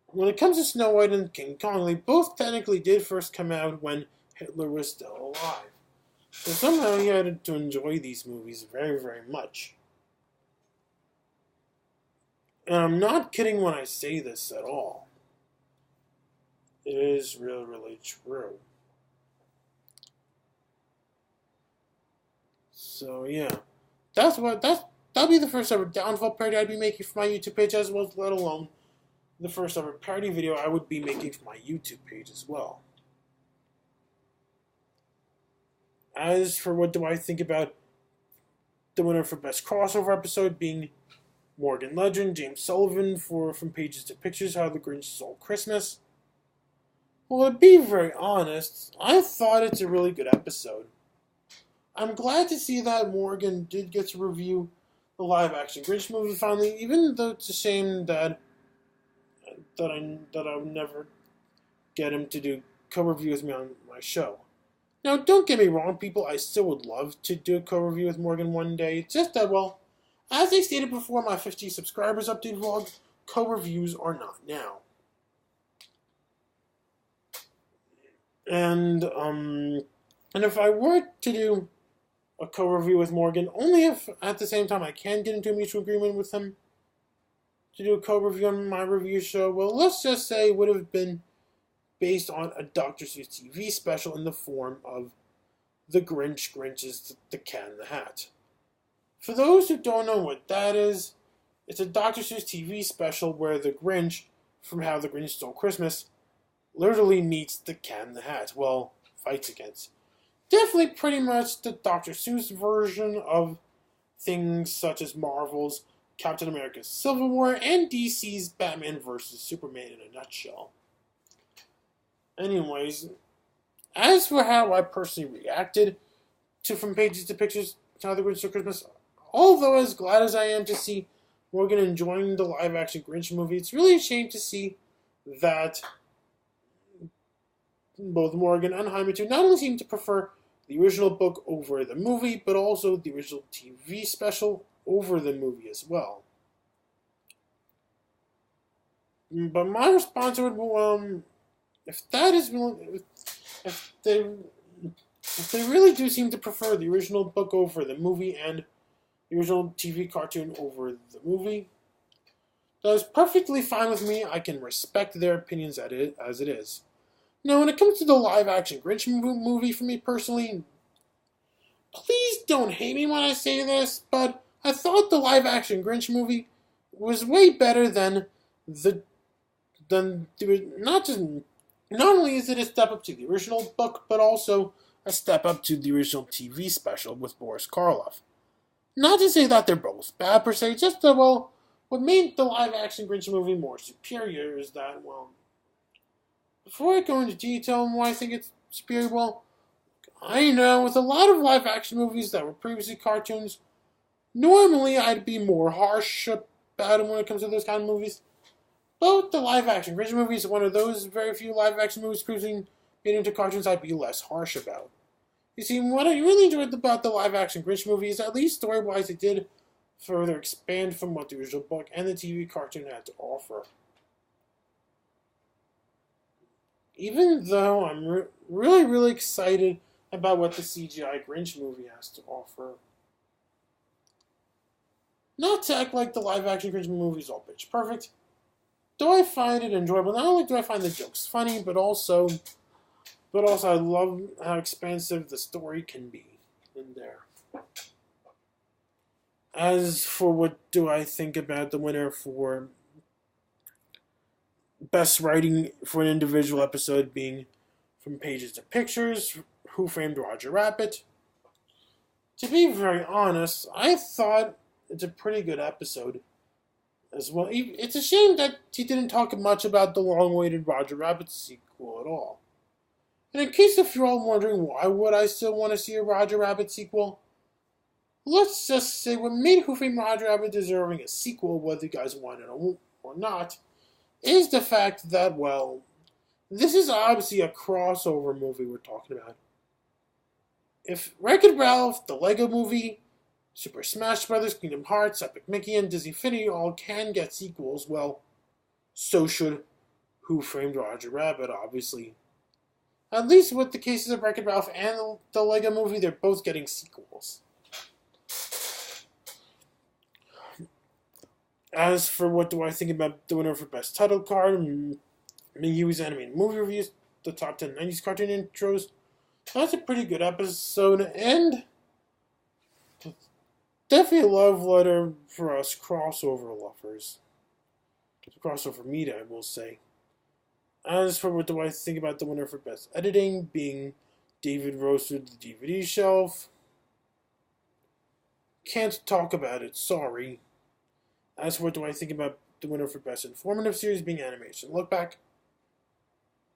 when it comes to Snow White and King Kong, they both technically did first come out when Hitler was still alive. So somehow he had to enjoy these movies very, very much. And I'm not kidding when I say this at all. It is really, really true. So yeah, that'll be the first ever downfall parody I'd be making for my YouTube page as well, let alone the first ever parody video I would be making for my YouTube page as well. As for what do I think about the winner for best crossover episode being Morgan Legend, James Sullivan from Pages to Pictures, How the Grinch Stole Christmas. Well, to be very honest, I thought it's a really good episode. I'm glad to see that Morgan did get to review the live-action Grinch movie finally, even though it's a shame that I would never get him to do co-review with me on my show. Now, don't get me wrong, people, I still would love to do a co-review with Morgan one day. It's just that, well, as I stated before, my 50 subscribers update vlog, co-reviews are not now. And if I were to do a co-review with Morgan, only if at the same time I can get into a mutual agreement with him to do a co-review on my review show, well, let's just say it would have been based on a Dr. Seuss TV special in the form of The Grinch's The Cat in the Hat. For those who don't know what that is, it's a Dr. Seuss TV special where the Grinch, from How the Grinch Stole Christmas, literally meets the Cat in the Hat. Well, fights against. Definitely pretty much the Dr. Seuss version of things such as Marvel's Captain America's Civil War and DC's Batman vs. Superman in a nutshell. Anyways, as for how I personally reacted to From Pages to Pictures, How the Grinch Stole Christmas, although as glad as I am to see Morgan enjoying the live-action Grinch movie, it's really a shame to see that both Morgan and Jaimetud not only seem to prefer the original book over the movie, but also the original TV special over the movie as well. But my response would be, if they really do seem to prefer the original book over the movie and the original TV cartoon over the movie, that is perfectly fine with me. I can respect their opinions as it is. Now, when it comes to the live-action Grinch movie, for me personally, please don't hate me when I say this, but I thought the live-action Grinch movie was way better than not only is it a step up to the original book, but also a step up to the original TV special with Boris Karloff. Not to say that they're both bad per se, just that, well, what made the live-action Grinch movie more superior is that, well, before I go into detail on why I think it's superior, well, I know with a lot of live-action movies that were previously cartoons, normally I'd be more harsh about them when it comes to those kind of movies. But the live-action Grinch movie is one of those very few live-action movies previously made into cartoons I'd be less harsh about. You see, what I really enjoyed about the live-action Grinch movie is at least story-wise it did further expand from what the original book and the TV cartoon had to offer. Even though I'm really, really excited about what the CGI Grinch movie has to offer. Not to act like the live-action Grinch movie is all pitch perfect, though I find it enjoyable. Not only do I find the jokes funny, but also But also, I love how expansive the story can be in there. As for what do I think about the winner for best writing for an individual episode being From Pages to Pictures, Who Framed Roger Rabbit? To be very honest, I thought it's a pretty good episode as well. It's a shame that he didn't talk much about the long-awaited Roger Rabbit sequel at all. And in case if you're all wondering why would I still want to see a Roger Rabbit sequel, let's just say what made Who Framed Roger Rabbit deserving a sequel, whether you guys want it or not, is the fact that, well, this is obviously a crossover movie we're talking about. If Wreck-It Ralph, the Lego Movie, Super Smash Bros., Kingdom Hearts, Epic Mickey, and Disney Infinity all can get sequels, well, so should Who Framed Roger Rabbit, obviously. At least with the cases of Wreck-It Ralph and the Lego Movie, they're both getting sequels. As for what do I think about the winner for Best Title Card, Miyui's Animated Movie Reviews, the top 10 90s cartoon intros, that's a pretty good episode, and definitely a love letter for us crossover lovers. Crossover media, I will say. As for what do I think about the winner for Best Editing, being David Roasted the DVD Shelf, can't talk about it, sorry. As for what do I think about the winner for Best Informative Series, being Animation Look Back,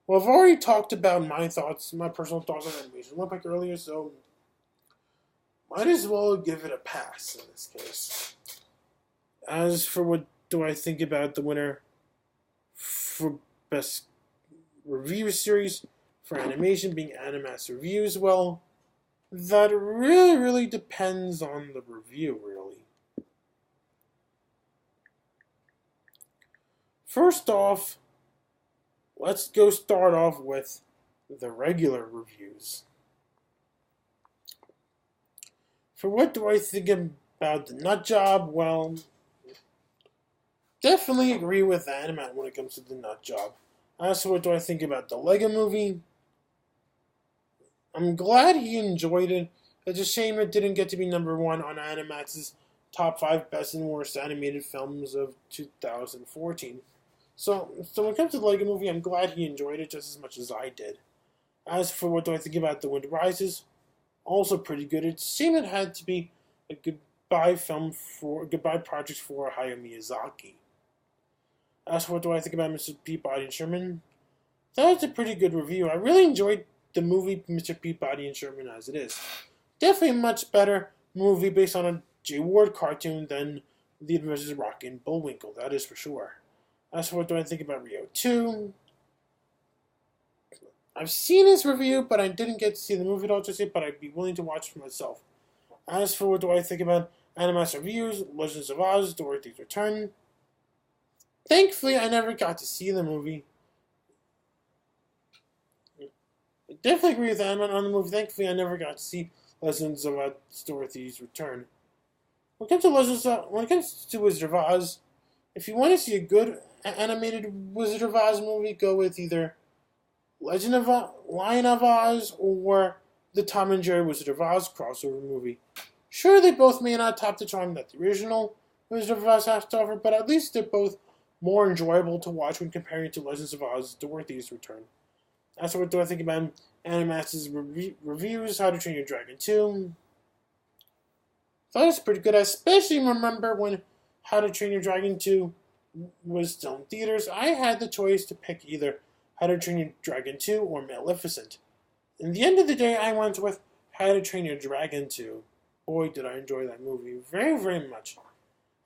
well, I've already talked about my personal thoughts on Animation Look Back earlier, so might as well give it a pass in this case. As for what do I think about the winner for Best Review Series for Animation, being Animax Reviews, well, that really depends on the review, really. First off, let's go start off with the regular reviews. For what do I think about the Nut Job? Well, definitely agree with Animat when it comes to the Nut Job. As for what do I think about the Lego Movie? I'm glad he enjoyed it. It's a shame it didn't get to be number one on Animax's top 5 best and worst animated films of 2014. So when it comes to the Lego Movie, I'm glad he enjoyed it just as much as I did. As for what do I think about The Wind Rises, also pretty good. It's a shame it had to be a goodbye project for Hayao Miyazaki. As for what do I think about Mr. Peabody and Sherman, that was a pretty good review. I really enjoyed the movie Mr. Peabody and Sherman as it is. Definitely a much better movie based on a J. Ward cartoon than The Adventures of Rocky and Bullwinkle, that is for sure. As for what do I think about Rio 2, I've seen his review, but I didn't get to see the movie at all just yet, but I'd be willing to watch for myself. As for what do I think about Animax Reviews, Legends of Oz, Dorothy's Return, thankfully I never got to see the movie. I definitely agree with Animat on the movie. Thankfully I never got to see Legends of Oz, Dorothy's Return. When it comes to Wizard of Oz, if you want to see a good animated Wizard of Oz movie, go with either Lion of Oz or the Tom and Jerry Wizard of Oz crossover movie. Sure, they both may not top the charm that the original Wizard of Oz has to offer, but at least they're both more enjoyable to watch when comparing to Legends of Oz, Dorothy's Return. That's what do I think about Animax's reviews, How to Train Your Dragon 2. Thought it was pretty good. I especially remember when How to Train Your Dragon 2 was still in theaters. I had the choice to pick either How to Train Your Dragon 2 or Maleficent. In the end of the day, I went with How to Train Your Dragon 2. Boy, did I enjoy that movie very much.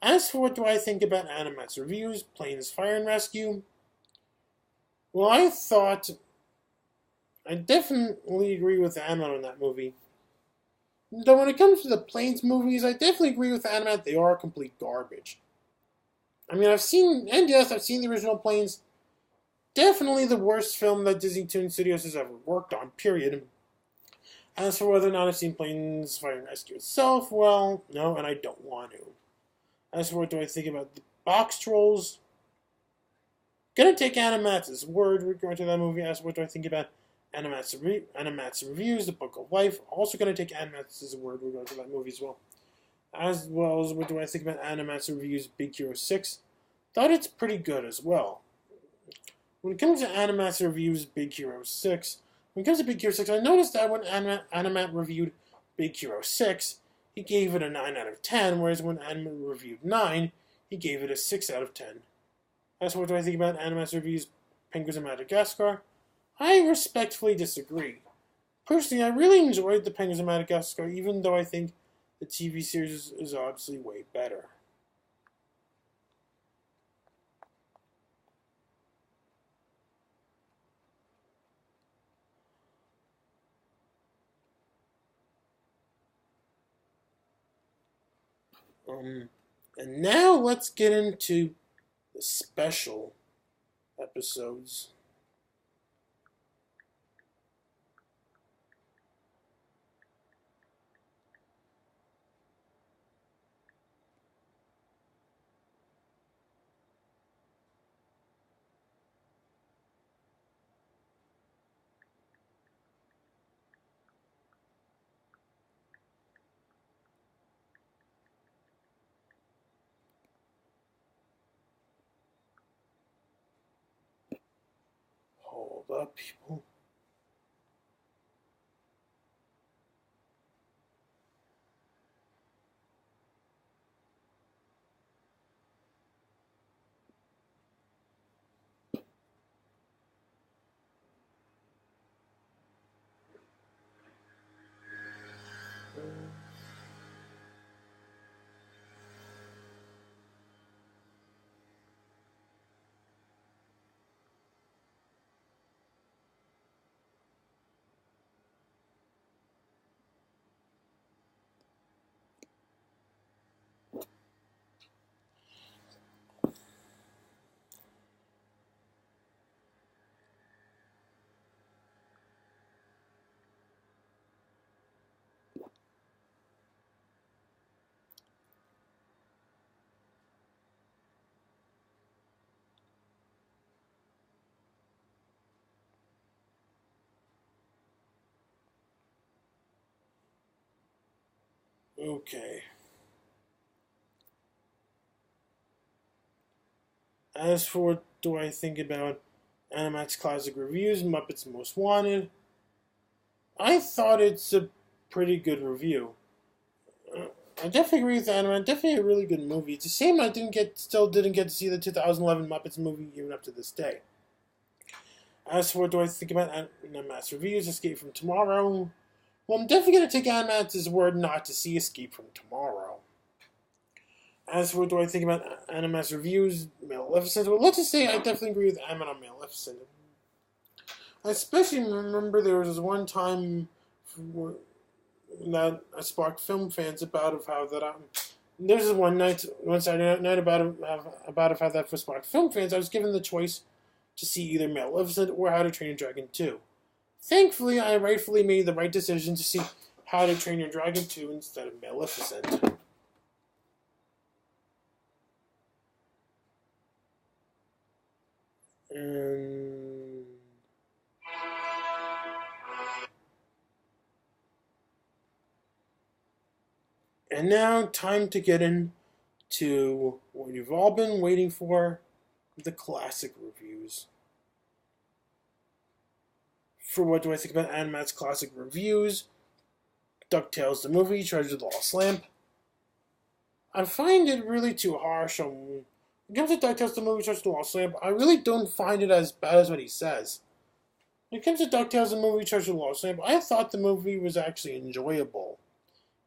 As for what do I think about Animax Reviews, Planes, Fire and Rescue, well, I definitely agree with Animat on that movie. Though when it comes to the Planes movies, I definitely agree with Animat, they are complete garbage. I mean, I've seen the original Planes. Definitely the worst film that Disney Toon Studios has ever worked on, period. As for whether or not I've seen Planes, Fire and Rescue itself, well, no, and I don't want to. As for what do I think about the Box Trolls, gonna take Animax's word regarding to that movie. As for what do I think about Animats Reviews, The Book of Life. Also going to take Animats' word regarding to that movie as well. As well as what do I think about Animats Reviews Big Hero 6? Thought it's pretty good as well. When it comes to Animats Reviews Big Hero 6, when it comes to Big Hero 6, I noticed that when Animat reviewed Big Hero 6, he gave it a 9 out of 10, whereas when Animat reviewed 9, he gave it a 6 out of 10. As for what do I think about Animats Reviews Penguins of Madagascar? I respectfully disagree. Personally, I really enjoyed the Penguins of Madagascar, even though I think the TV series is obviously way better. And now let's get into the special episodes. Hold up, people. Okay. As for what do I think about Animax Classic Reviews, Muppets Most Wanted, I thought it's a pretty good review. I definitely agree with Animat. Definitely a really good movie. It's a shame I still didn't get to see the 2011 Muppets movie even up to this day. As for what do I think about Animat's reviews, Escape from Tomorrow, well, I'm definitely going to take Animat's word not to see Escape from Tomorrow. As for what do I think about Animat's reviews, Maleficent, well, let's just say I definitely agree with Animat on Maleficent. I especially remember there was this one time that I sparked film fans about of how that there's this one Saturday night about how that for sparked film fans. I was given the choice to see either Maleficent or How to Train Your Dragon 2. Thankfully, I rightfully made the right decision to see How to Train Your Dragon 2 instead of Maleficent. And now, time to get into what you've all been waiting for, the classic reviews. For what do I think about Animat's classic reviews? DuckTales the movie, Treasure the Lost Lamp. I find it really too harsh on... When it comes to DuckTales the movie, Treasure the Lost Lamp, I really don't find it as bad as what he says. When it comes to DuckTales the movie, Treasure the Lost Lamp, I thought the movie was actually enjoyable,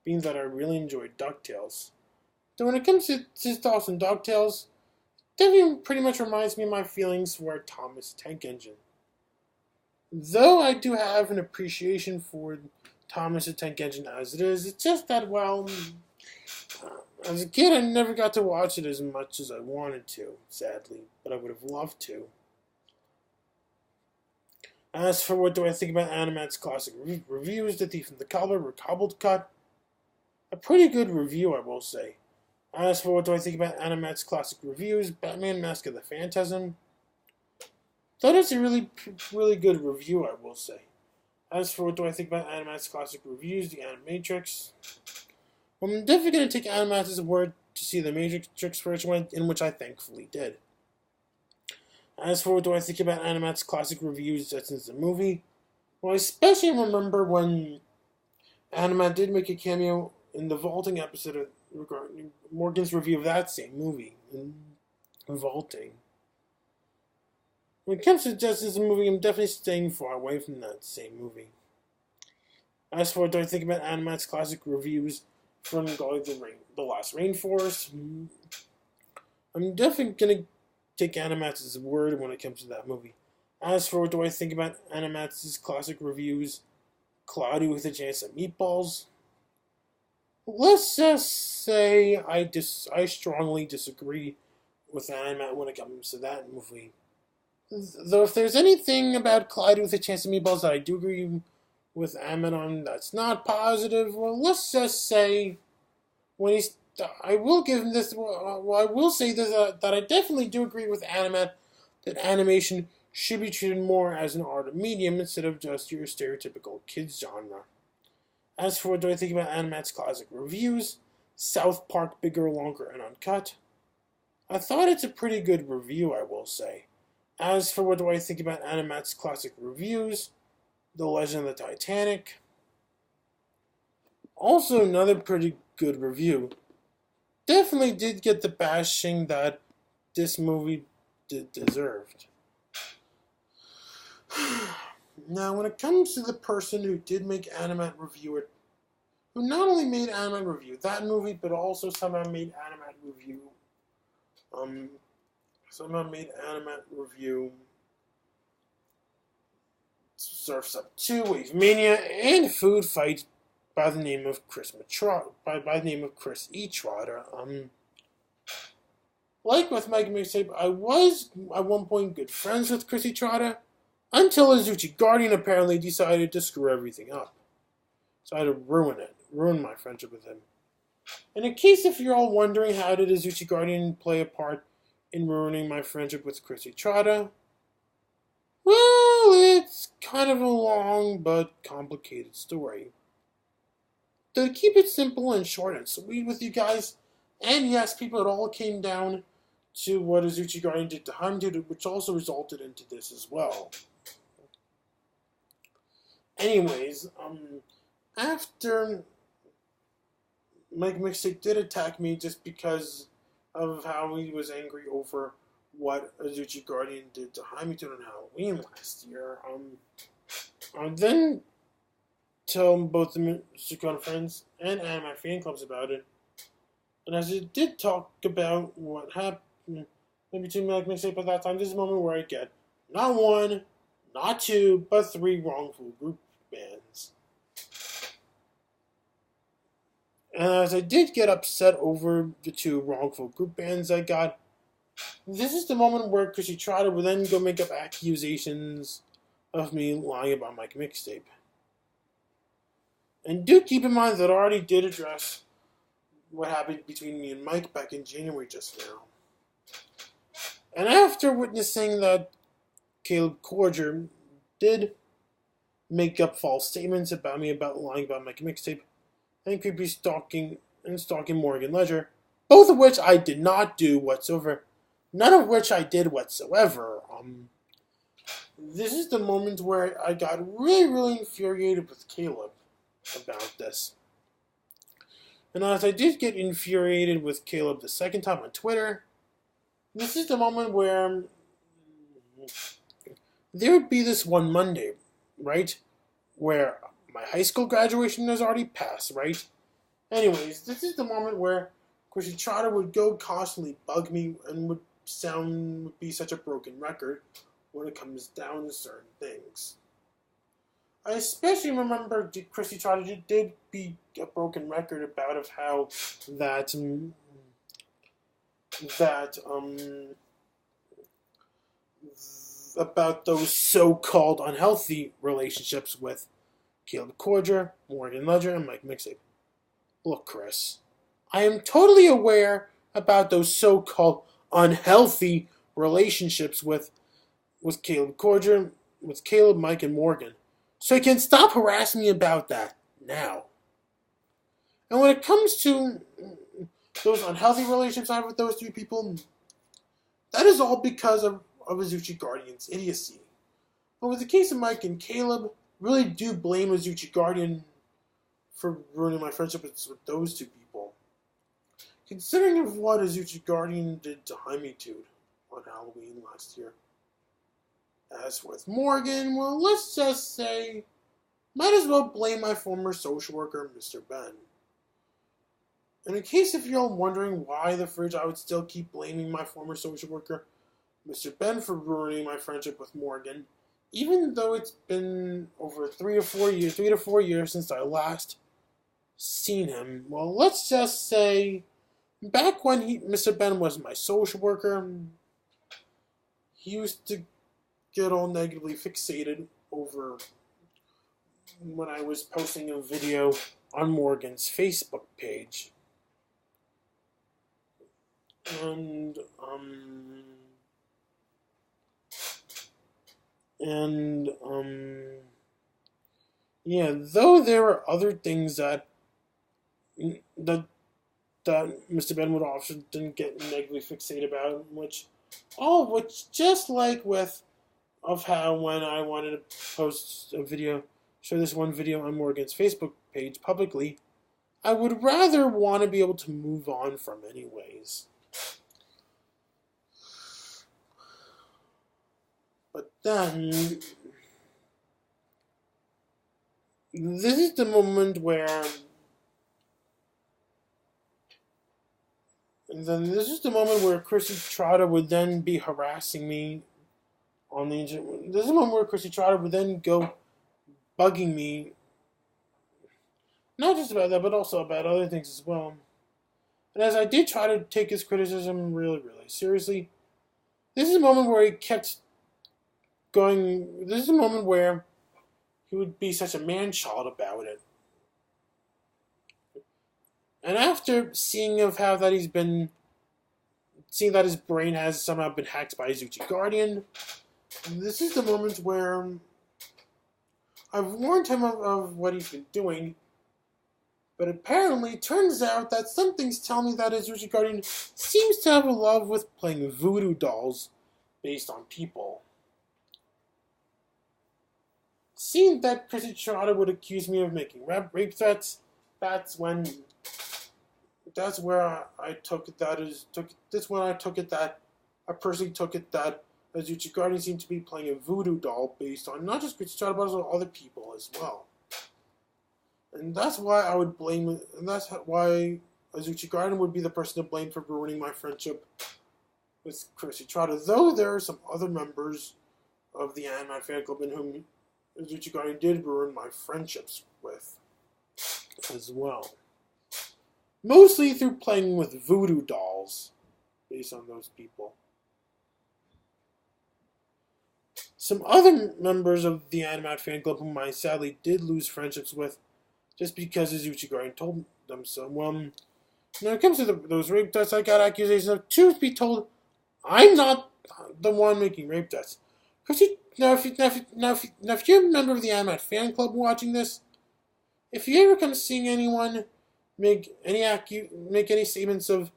being that I really enjoyed DuckTales. So when it comes to thoughts on DuckTales, definitely pretty much reminds me of my feelings for Thomas Tank Engine. Though I do have an appreciation for Thomas the Tank Engine as it is, it's just that, well, as a kid I never got to watch it as much as I wanted to, sadly, but I would have loved to. As for what do I think about Animat's classic reviews, The Thief and the Cobbler, Recobbled Cut, a pretty good review, I will say. As for what do I think about Animat's classic reviews, Batman Mask of the Phantasm, thought it's a really good review, I will say. As for what do I think about Animat's classic reviews, The Animatrix, well, I'm definitely going to take Animat's word to see the Matrix first one, in which I thankfully did. As for what do I think about Animat's classic reviews since the movie, well, I especially remember when Animat did make a cameo in the Vaulting episode regarding Morgan's review of that same movie, Vaulting. When it comes to Justice movie, I'm definitely staying far away from that same movie. As for what do I think about Animat's classic reviews from The Last Rainforest, I'm definitely going to take Animat's word when it comes to that movie. As for what do I think about Animat's classic reviews, Cloudy with a Chance of Meatballs, let's just say I strongly disagree with Animat when it comes to that movie. Though if there's anything about Cloudy with a Chance of Meatballs that I do agree with Animat on that's not positive, well, let's just say I will give him this. Well, I will say this, that I definitely do agree with Animat that animation should be treated more as an art of medium instead of just your stereotypical kids genre. As for what do I think about Animat's classic reviews, South Park Bigger, Longer, and Uncut, I thought it's a pretty good review, I will say. As for what do I think about Animat's classic reviews, The Legend of the Titanic, also another pretty good review. Definitely did get the bashing that this movie deserved. Now, when it comes to the person who did make Animat review it, who not only made Animat review that movie, but also somehow made Animat review, Surf's Up 2, Wave Mania, and Food Fight by the name of Chris E. Trotter. Like with Mike Mixtape, I was at one point good friends with Chris E. Trotter until AzuchiGuardian apparently decided to screw everything up. So I had to ruin my friendship with him. And in case if you're all wondering how did AzuchiGuardian play a part in ruining my friendship with Chris E. Trotter, well, it's kind of a long but complicated story. To keep it simple and short and sweet with you guys, and yes, people, it all came down to what AzuchiGuardian did to Hunted, which also resulted into this as well. Anyways, after Mike Mixtape did attack me just because of how he was angry over what AzuchiGuardian did to Jaimetud on Halloween last year, I then tell both the Mr. friends and my fan clubs about it. And as I did talk about what happened between Mike Mixtape at that time, this is a moment where I get not one, not two, but three wrongful group bans. And as I did get upset over the two wrongful group bans I got, this is the moment where Chrissy Trotter would then go make up accusations of me lying about Mike Mixtape. And do keep in mind that I already did address what happened between me and Mike back in January just now. And after witnessing that Caleb Corger did make up false statements about me about lying about Mike Mixtape and creepy stalking Morgan Ledger, both of which I did not do whatsoever, none of which I did whatsoever, this is the moment where I got really, really infuriated with Caleb about this. And as I did get infuriated with Caleb the second time on Twitter, this is the moment where there would be this one Monday, right, where my high school graduation has already passed, right? Anyways, this is the moment where Chrissy Trotter would go constantly bug me and would be such a broken record when it comes down to certain things. I especially remember Chrissy Trotter did be a broken record about of how about those so-called unhealthy relationships with Caleb Corger, Morgan Ledger, and Mike Mixtape. Look, Chris, I am totally aware about those so-called unhealthy relationships with Caleb Corger, with Caleb, Mike, and Morgan. So he can stop harassing me about that now. And when it comes to those unhealthy relationships I have with those two people, that is all because of AzuchiGuardian's idiocy. But with the case of Mike and Caleb, really do blame AzuchiGuardian for ruining my friendship with those two people. Considering of what AzuchiGuardian did to Jaimetud on Halloween last year. As with Morgan, well, let's just say, might as well blame my former social worker, Mr. Ben. And in case if you're wondering why the fridge I would still keep blaming my former social worker, Mr. Ben, for ruining my friendship with Morgan, even though it's been over 3 to 4 years since I last seen him. Well, let's just say, back when Mr. Ben was my social worker, he used to get all negatively fixated over when I was posting a video on Morgan's Facebook page. And yeah, though there are other things that Mr. Ben would often get negatively fixated about, which just like with of how when I wanted to post a video, show this one video on Morgan's Facebook page publicly, I would rather want to be able to move on from anyways. But then, this is the moment where Chrissy Trotter would then be harassing me on the internet. This is the moment where Chrissy Trotter would then go bugging me, not just about that, but also about other things as well. And as I did try to take his criticism really, really seriously, this is a moment where he kept going. This is a moment where he would be such a man-child about it. And after seeing that his brain has somehow been hacked by AzuchiGuardian, this is the moment where I've warned him of what he's been doing, but apparently it turns out that some things tell me that AzuchiGuardian seems to have a love with playing voodoo dolls based on people. Seeing that Chrissy Trotter would accuse me of making rape threats, that's where I took it that I personally took it that AzuchiGuardian seemed to be playing a voodoo doll based on not just Chrissy Trotter but also other people as well. And that's why I would blame, and that's why AzuchiGuardian would be the person to blame for ruining my friendship with Chrissy Trotter, though there are some other members of the Anime fan club in whom AzuchiGuardian did ruin my friendships with as well. Mostly through playing with voodoo dolls based on those people. Some other members of the Anime fan club whom I sadly did lose friendships with just because AzuchiGuardian told them so. Well, when it comes to those rape threats, I got accusations of, truth be told, I'm not the one making rape threats. Now, if you're a member of the Anime fan club watching this, if you ever come seeing anyone make any statements of,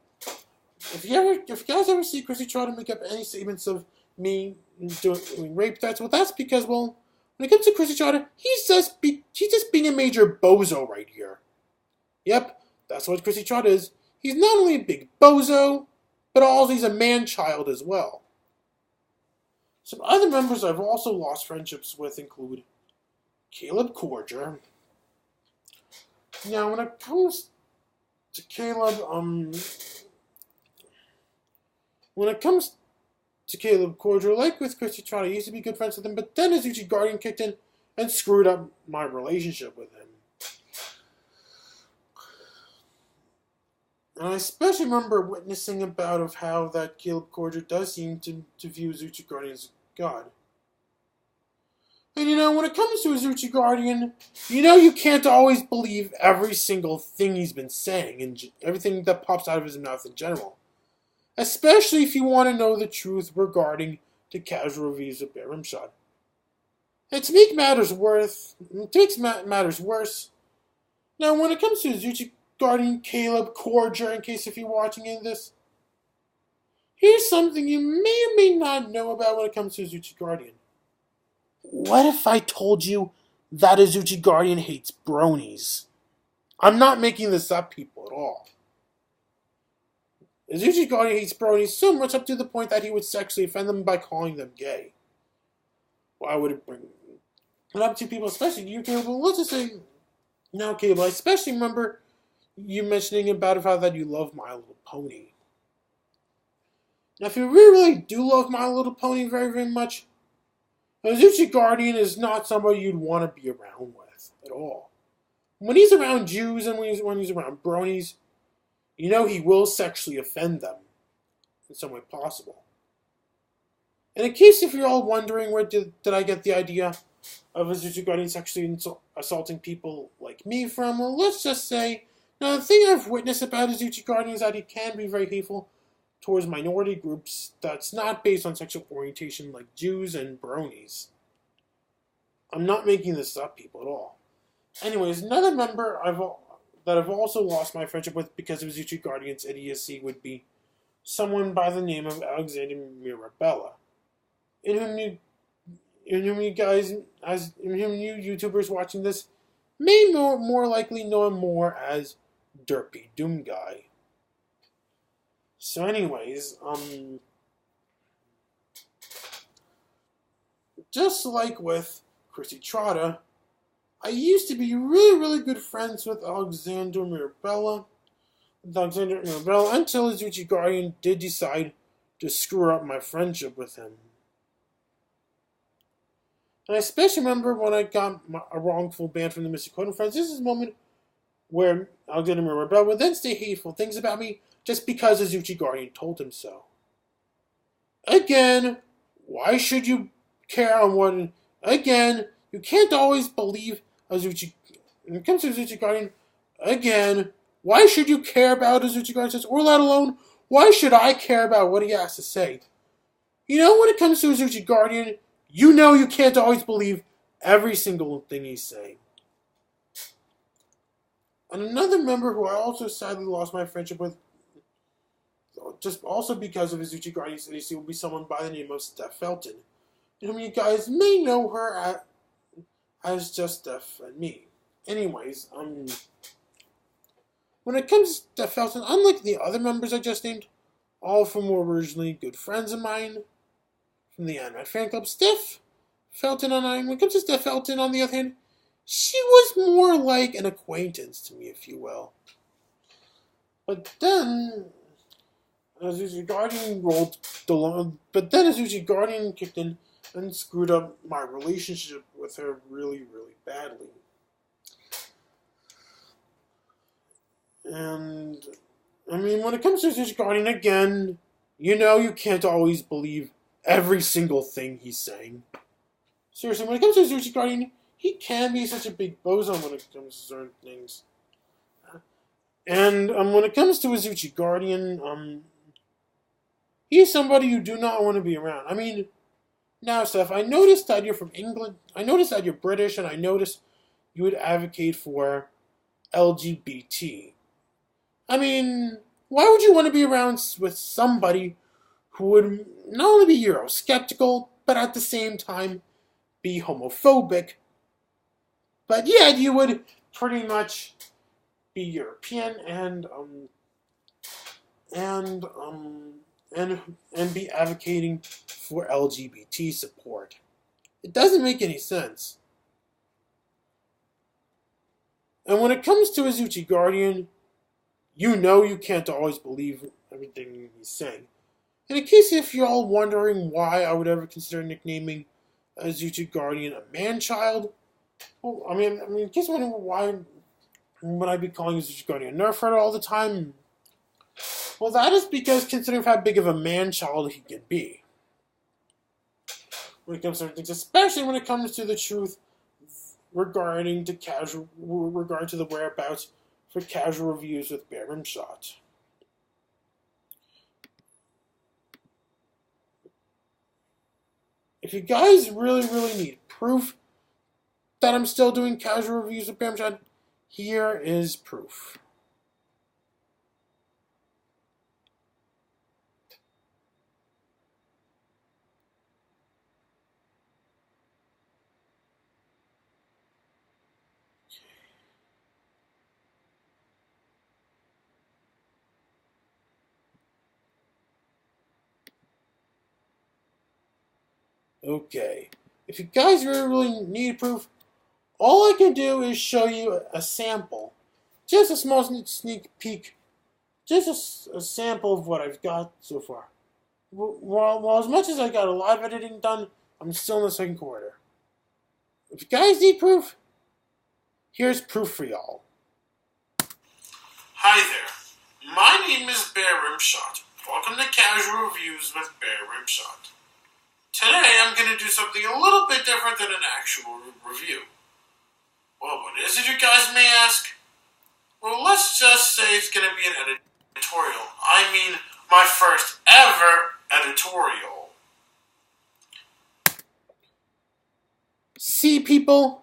if you guys ever see Chrissy Trotter make up any statements of me doing rape threats, well, that's because, well, when it comes to Chrissy Trotter, she's just being a major bozo right here. Yep, that's what Chrissy Trotter is. He's not only a big bozo, but also he's a man-child as well. Some other members I've also lost friendships with include Caleb Cordier. Now, when it comes to Caleb, Cordier, like with Chrissy Trotter, I used to be good friends with him, but then AzuchiGuardian kicked in and screwed up my relationship with him. And I especially remember witnessing about of how that Caleb Cordier does seem to view AzuchiGuardian as God. And when it comes to AzuchiGuardian, you can't always believe every single thing he's been saying and everything that pops out of his mouth in general. Especially if you want to know the truth regarding the casual reviews of bearRimshot. And to make matters worse, now when it comes to Azuchi Guardian Caleb Corger, in case if you're watching in this, here's something you may or may not know about when it comes to Azuchi Guardian. What if I told you that Azuchi Guardian hates bronies? I'm not making this up, people, at all. Azuchi Guardian hates bronies so much up to the point that he would sexually offend them by calling them gay. Why would it bring it up to people, especially you, Caleb? Well, let's just say, now, Caleb, I especially remember you mentioning about how that you love My Little Pony. Now, if you really do love My Little Pony very, very much, Azuchi Guardian is not somebody you'd want to be around with at all. When he's around Jews and when he's around bronies, you know he will sexually offend them in some way possible. And in case if you're all wondering where did I get the idea of Azuchi Guardian sexually assaulting people like me from, well, let's just say, now the thing I've witnessed about Azuchi Guardian is that he can be very hateful towards minority groups that's not based on sexual orientation like Jews and bronies. I'm not making this up, people, at all. Anyways, another member that I've also lost my friendship with because of Azuchi Guardian's idiocy would be someone by the name of Alexander Mirabella, in whom you YouTubers watching this may more likely know him more as Derpy Doom Guy. So anyways, just like with Chrissy Trotta, I used to be really, really good friends with Alexander Mirabella until Azuchi Guardian did decide to screw up my friendship with him. And I especially remember when I got a wrongful ban from the Mr. Code friends. This is a moment where Alexander Mirabella would then say hateful things about me just because Azuchi Guardian told him so. Again, why should you care on what... Again, you can't always believe Azuchi... When it comes to Azuchi Guardian, again, why should you care about Azuchi Guardian? Or let alone, why should I care about what he has to say? You know, when it comes to Azuchi Guardian, you know you can't always believe every single thing he's saying. And another member who I also sadly lost my friendship with, just also because of Azuchi Guardian's idiocy, will be someone by the name of Steph Felton. And you guys may know her as just Steph and me. Anyways, when it comes to Steph Felton, unlike the other members I just named, all of whom were originally good friends of mine from the Anime Fan Club, Steph Felton and I, when it comes to Steph Felton, on the other hand, she was more like an acquaintance to me, if you will. But then Azuchi Guardian kicked in and screwed up my relationship with her really, really badly. And, I mean, when it comes to Azuchi Guardian, again, you know you can't always believe every single thing he's saying. Seriously, when it comes to Azuchi Guardian, he can be such a big bozo when it comes to certain things. And when it comes to Azuchi Guardian, he's somebody you do not want to be around. I mean, now, Steph, I noticed that you're from England. I noticed that you're British, and I noticed you would advocate for LGBT. I mean, why would you want to be around with somebody who would not only be Euro-skeptical, but at the same time be homophobic, but yet you would pretty much be European and be advocating for LGBT support? It doesn't make any sense. And when it comes to Azuchi Guardian, you know you can't always believe everything he's saying. And in case if you're all wondering why I would ever consider nicknaming Azuchi Guardian a man-child, well, I mean, in case you're wondering why would I be calling Azuchi Guardian a nerf herder all the time, well, that is because considering how big of a man-child he can be. When it comes to certain things, especially when it comes to the truth regarding to the whereabouts for casual reviews with bearRimshot. if you guys really need proof that I'm still doing casual reviews of bearRimshot, here is proof. Okay, if you guys really need proof, all I can do is show you a sample. Just a small sneak peek. Just a sample of what I've got so far. Well, as much as I got a lot of editing done, I'm still in the second quarter. If you guys need proof, here's proof for y'all. Hi there. My name is bearRimshot. Welcome to Casual Reviews with bearRimshot. Today I'm going to do something a little bit different than an actual review. Well, what is it, you guys may ask? Well, let's just say it's going to be an editorial. I mean, my first ever editorial. See, people?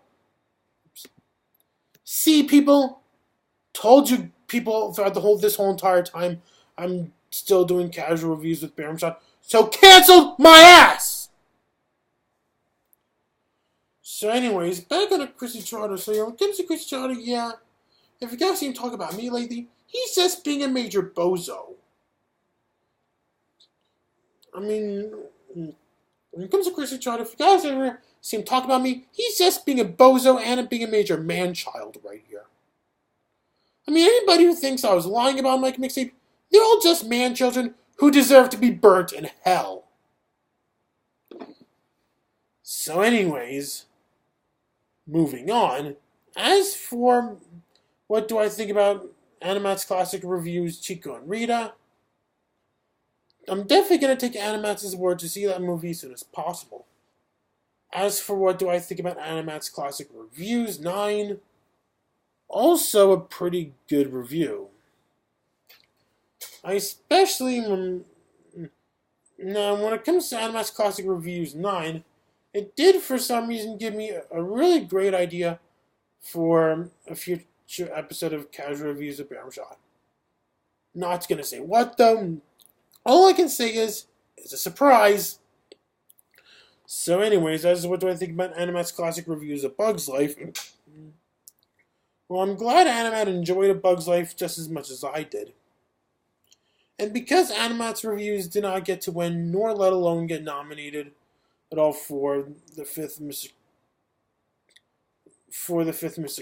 Told you people throughout this whole entire time I'm still doing casual reviews with bearRimshot. So cancel my ass! So anyways, back on to Chrissy Trotter. So when it comes to Chrissy Trotter, yeah, if you guys see him talk about me lately, he's just being a major bozo. I mean, when it comes to Chrissy Trotter, if you guys ever see him talk about me, he's just being a bozo and being a major man-child right here. I mean, anybody who thinks I was lying about Mike Mixtape, they're all just man-children who deserve to be burnt in hell. So anyways, moving on. As for what do I think about Animat's classic reviews, Chico and Rita, I'm definitely going to take Animat's word to see that movie as soon as possible. As for what do I think about Animat's classic reviews, 9, also a pretty good review. I especially, now when it comes to Animat's classic reviews, 9, it did, for some reason, give me a really great idea for a future episode of Casual Reviews of bearRimshot. Not going to say what, though. All I can say is, it's a surprise. So anyways, as what do I think about Animat's classic reviews of Bug's Life? Well, I'm glad Animat enjoyed A Bug's Life just as much as I did. And because Animat's reviews did not get to win, nor let alone get nominated at all for the fifth Mr.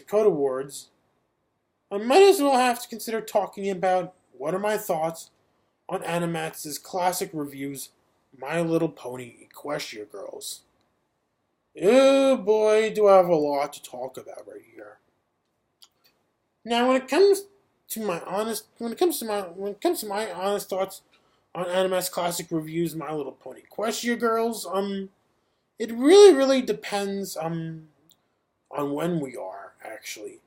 Code Awards, I might as well have to consider talking about what are my thoughts on Animat's classic reviews, My Little Pony Equestria Girls. Oh boy, do I have a lot to talk about right here. Now, when it comes to my honest thoughts on Animat's classic reviews, My Little Pony Equestria Girls, it really depends on when we are, actually.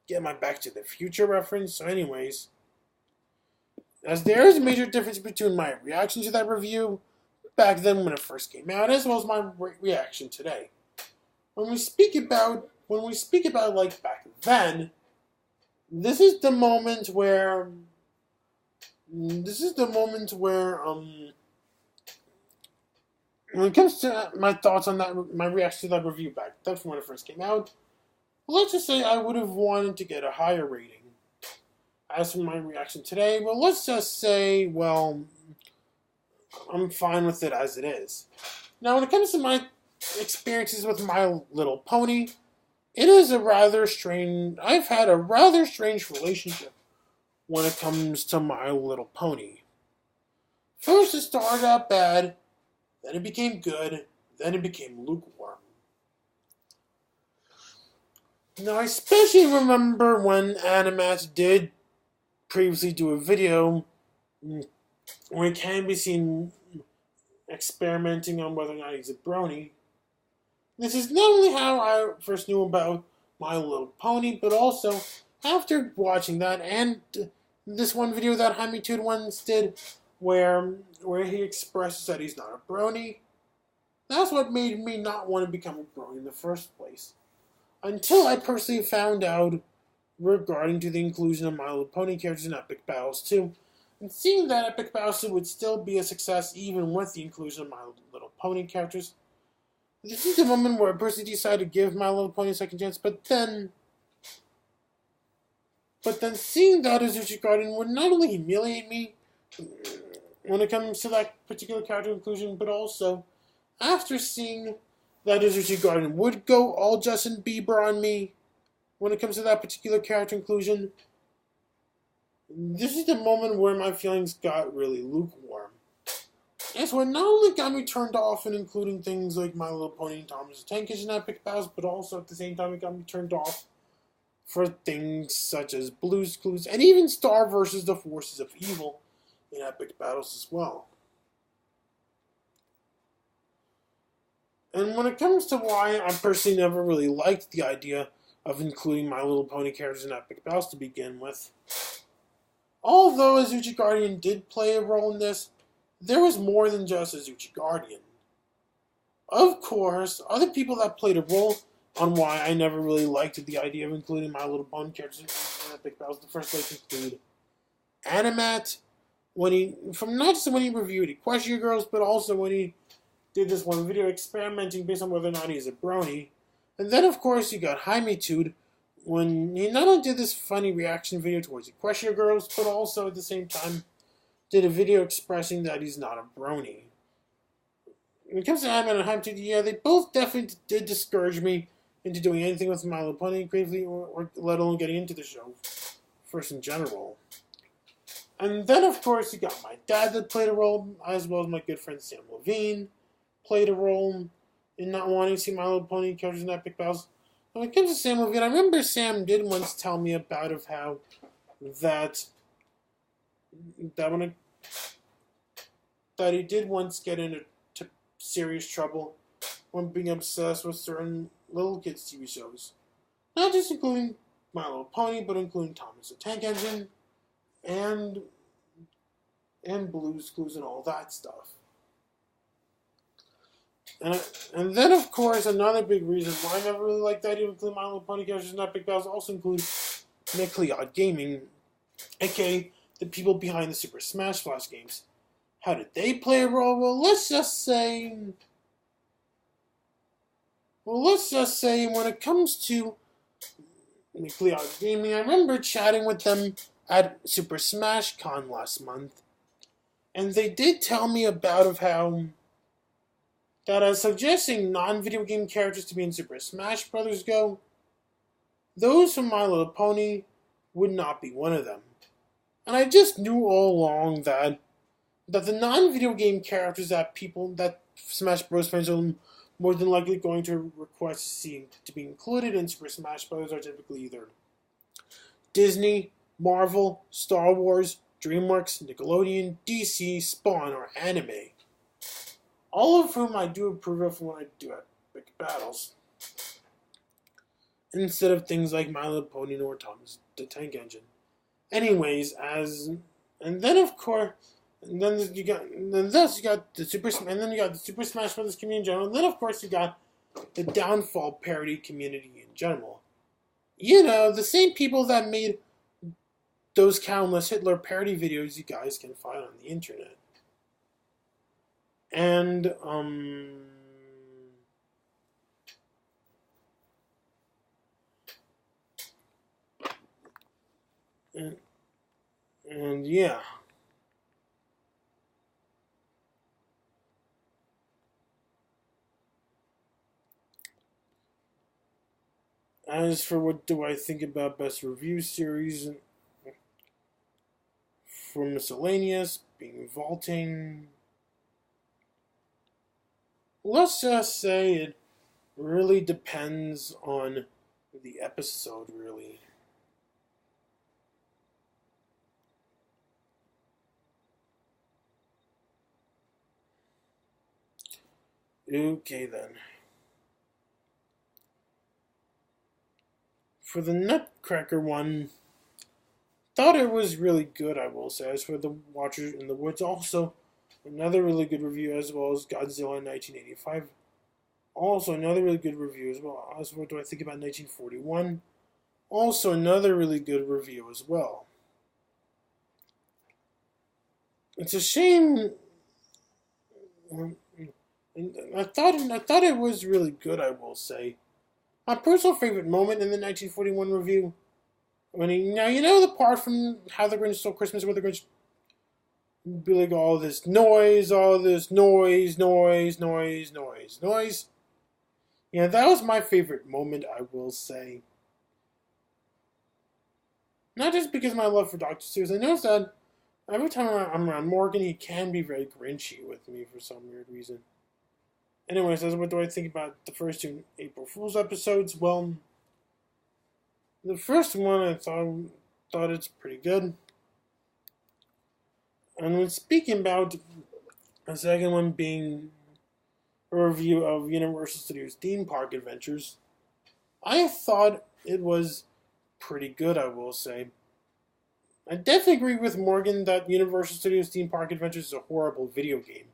Get my Back to the Future reference. So anyways, as there is a major difference between my reaction to that review back then when it first came out, as well as my reaction today. When we speak about like back then, this is the moment where when it comes to my thoughts on that, my reaction to that review back then from when it first came out, let's just say I would have wanted to get a higher rating. As for my reaction today, well, let's just say, well, I'm fine with it as it is. Now, when it comes to my experiences with My Little Pony, it is I've had a rather strange relationship when it comes to My Little Pony. First, it started out bad, then it became good, then it became lukewarm. Now, I especially remember when Animat did previously do a video where it can be seen experimenting on whether or not he's a brony. This is not only how I first knew about My Little Pony, but also after watching that and this one video that Jaimetud once did where he expresses that he's not a brony. That's what made me not want to become a brony in the first place. Until I personally found out regarding to the inclusion of My Little Pony characters in Epic Battles 2, and seeing that Epic Battles 2 would still be a success even with the inclusion of My Little Pony characters. This is the moment where I personally decided to give My Little Pony a second chance, but then seeing that AzuchiGuardian would not only humiliate me when it comes to that particular character inclusion, but also after seeing that AzuchiGuardian would go all Justin Bieber on me when it comes to that particular character inclusion, this is the moment where my feelings got really lukewarm. It's what not only got me turned off in including things like My Little Pony and Thomas the Tank Engine Epic Battles, but also at the same time it got me turned off for things such as Blue's Clues and even Star vs. the Forces of Evil in Epic Battles as well. And when it comes to why I personally never really liked the idea of including My Little Pony characters in Epic Battles to begin with, although AzuchiGuardian did play a role in this, there was more than just AzuchiGuardian. Of course, other people that played a role on why I never really liked the idea of including My Little Pony characters in Epic Battles in the first place include Animat, from not just when he reviewed Equestria Girls, but also when he did this one video experimenting based on whether or not he's a brony. And then, of course, you got Jaimetud, when he not only did this funny reaction video towards Equestria Girls, but also at the same time did a video expressing that he's not a brony. When it comes to Animat and Jaimetud, yeah, they both definitely did discourage me into doing anything with My Little Pony creatively, or let alone getting into the show, first in general. And then, of course, you got my dad that played a role, as well as my good friend Sam Levine played a role in not wanting to see My Little Pony characters in Epic Battles. When it comes to Sam Levine, I remember Sam did once tell me about of how that he did once get into serious trouble when being obsessed with certain little kids TV shows. Not just including My Little Pony, but including Thomas the Tank Engine and Blue's Clues and all that stuff. And then, of course, another big reason why I never really liked the idea of including My Little Pony characters in Epic Battles also include Nucleod Gaming, aka the people behind the Super Smash Bros. Games. How did they play a role? Well, let's just say when it comes to Nucleod Gaming, I remember chatting with them at Super Smash Con last month, and they did tell me about of how that as suggesting non-video game characters to be in Super Smash Bros. Go, those from My Little Pony would not be one of them. And I just knew all along that the non-video game characters that Smash Bros. Fans are more than likely going to request to see to be included in Super Smash Bros. Are typically either Disney, Marvel, Star Wars, DreamWorks, Nickelodeon, DC, Spawn, or anime. All of whom I do approve of when I do Epic Battles, instead of things like My Little Pony or Thomas the Tank Engine. Anyways, and then you got the Super Smash Bros. Community in general, and then of course you got the Downfall parody community in general. You know, the same people that made those countless Hitler parody videos you guys can find on the internet. And yeah. As for what do I think about Best Review Series for Miscellaneous, being Vaulting, let's just say it really depends on the episode, really. Okay, then. For the Nutcracker one, thought it was really good, I will say. As for the Watcher in the Woods, also another really good review, as well as Godzilla 1985. Also, another really good review as well. As what do I think about 1941? Also, another really good review as well. It's a shame. I thought it was really good. I will say, my personal favorite moment in the 1941 review when the part from How the Grinch Stole Christmas, where the Grinch be like all this noise, noise. Yeah, that was my favorite moment. I will say, not just because of my love for Dr. Seuss. I noticed that every time I'm around Morgan, he can be very grinchy with me for some weird reason. Anyways, what do I think about the first two April Fool's episodes? Well, the first one I thought it's pretty good. And when speaking about the second one being a review of Universal Studios theme park adventures, I thought it was pretty good, I will say. I definitely agree with Morgan that Universal Studios theme park adventures is a horrible video game.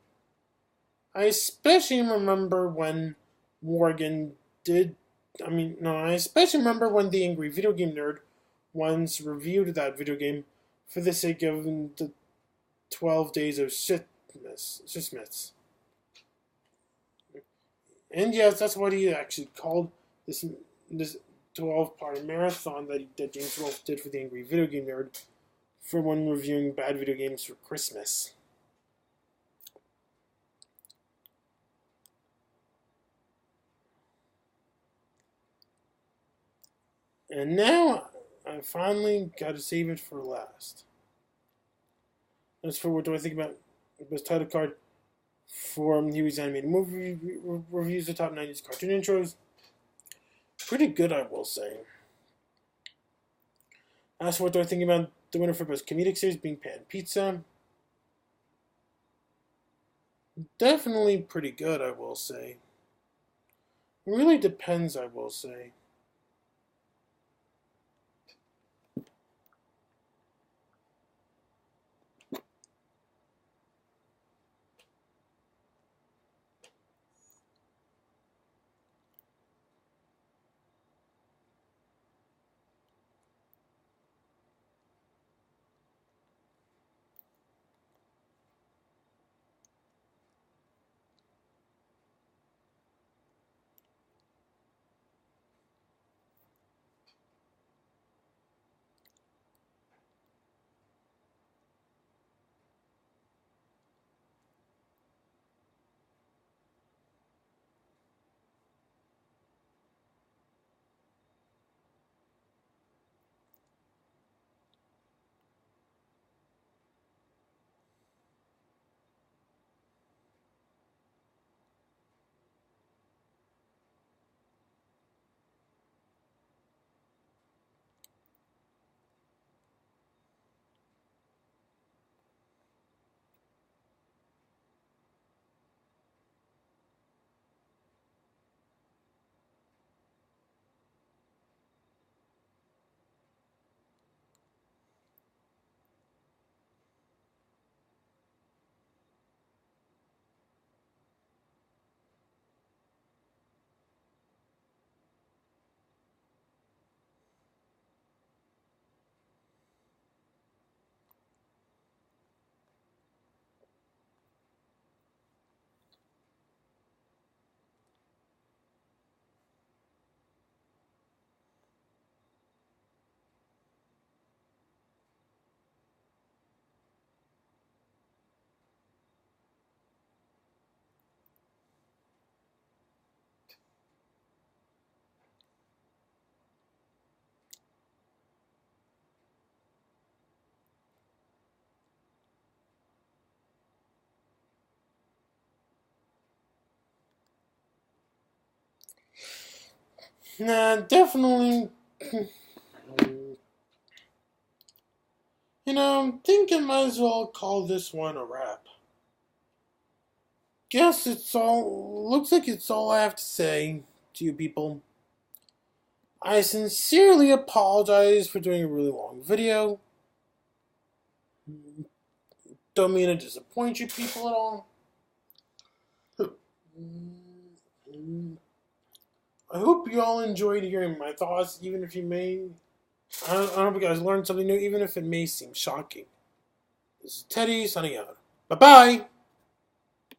I especially remember when Morgan did. I especially remember when the Angry Video Game Nerd once reviewed that video game for the sake of the 12 Days of Shitmas. And yes, that's what he actually called this 12-part marathon that James Rolfe did for the Angry Video Game Nerd for when reviewing bad video games for Christmas. And now I finally got to save it for last. As for what do I think about the best title card for Huey's animated movie reviews, the top 90s cartoon intros, pretty good, I will say. As for what do I think about the winner for best comedic series being Pan Pizza, definitely pretty good, I will say. It really depends, I will say. Nah, definitely. I'm thinking might as well call this one a wrap. Guess looks like it's all I have to say to you people. I sincerely apologize for doing a really long video. Don't mean to disappoint you people at all. I hope you all enjoyed hearing my thoughts, even if you may. I hope you guys learned something new, even if it may seem shocking. This is Teddy signing out. Bye bye!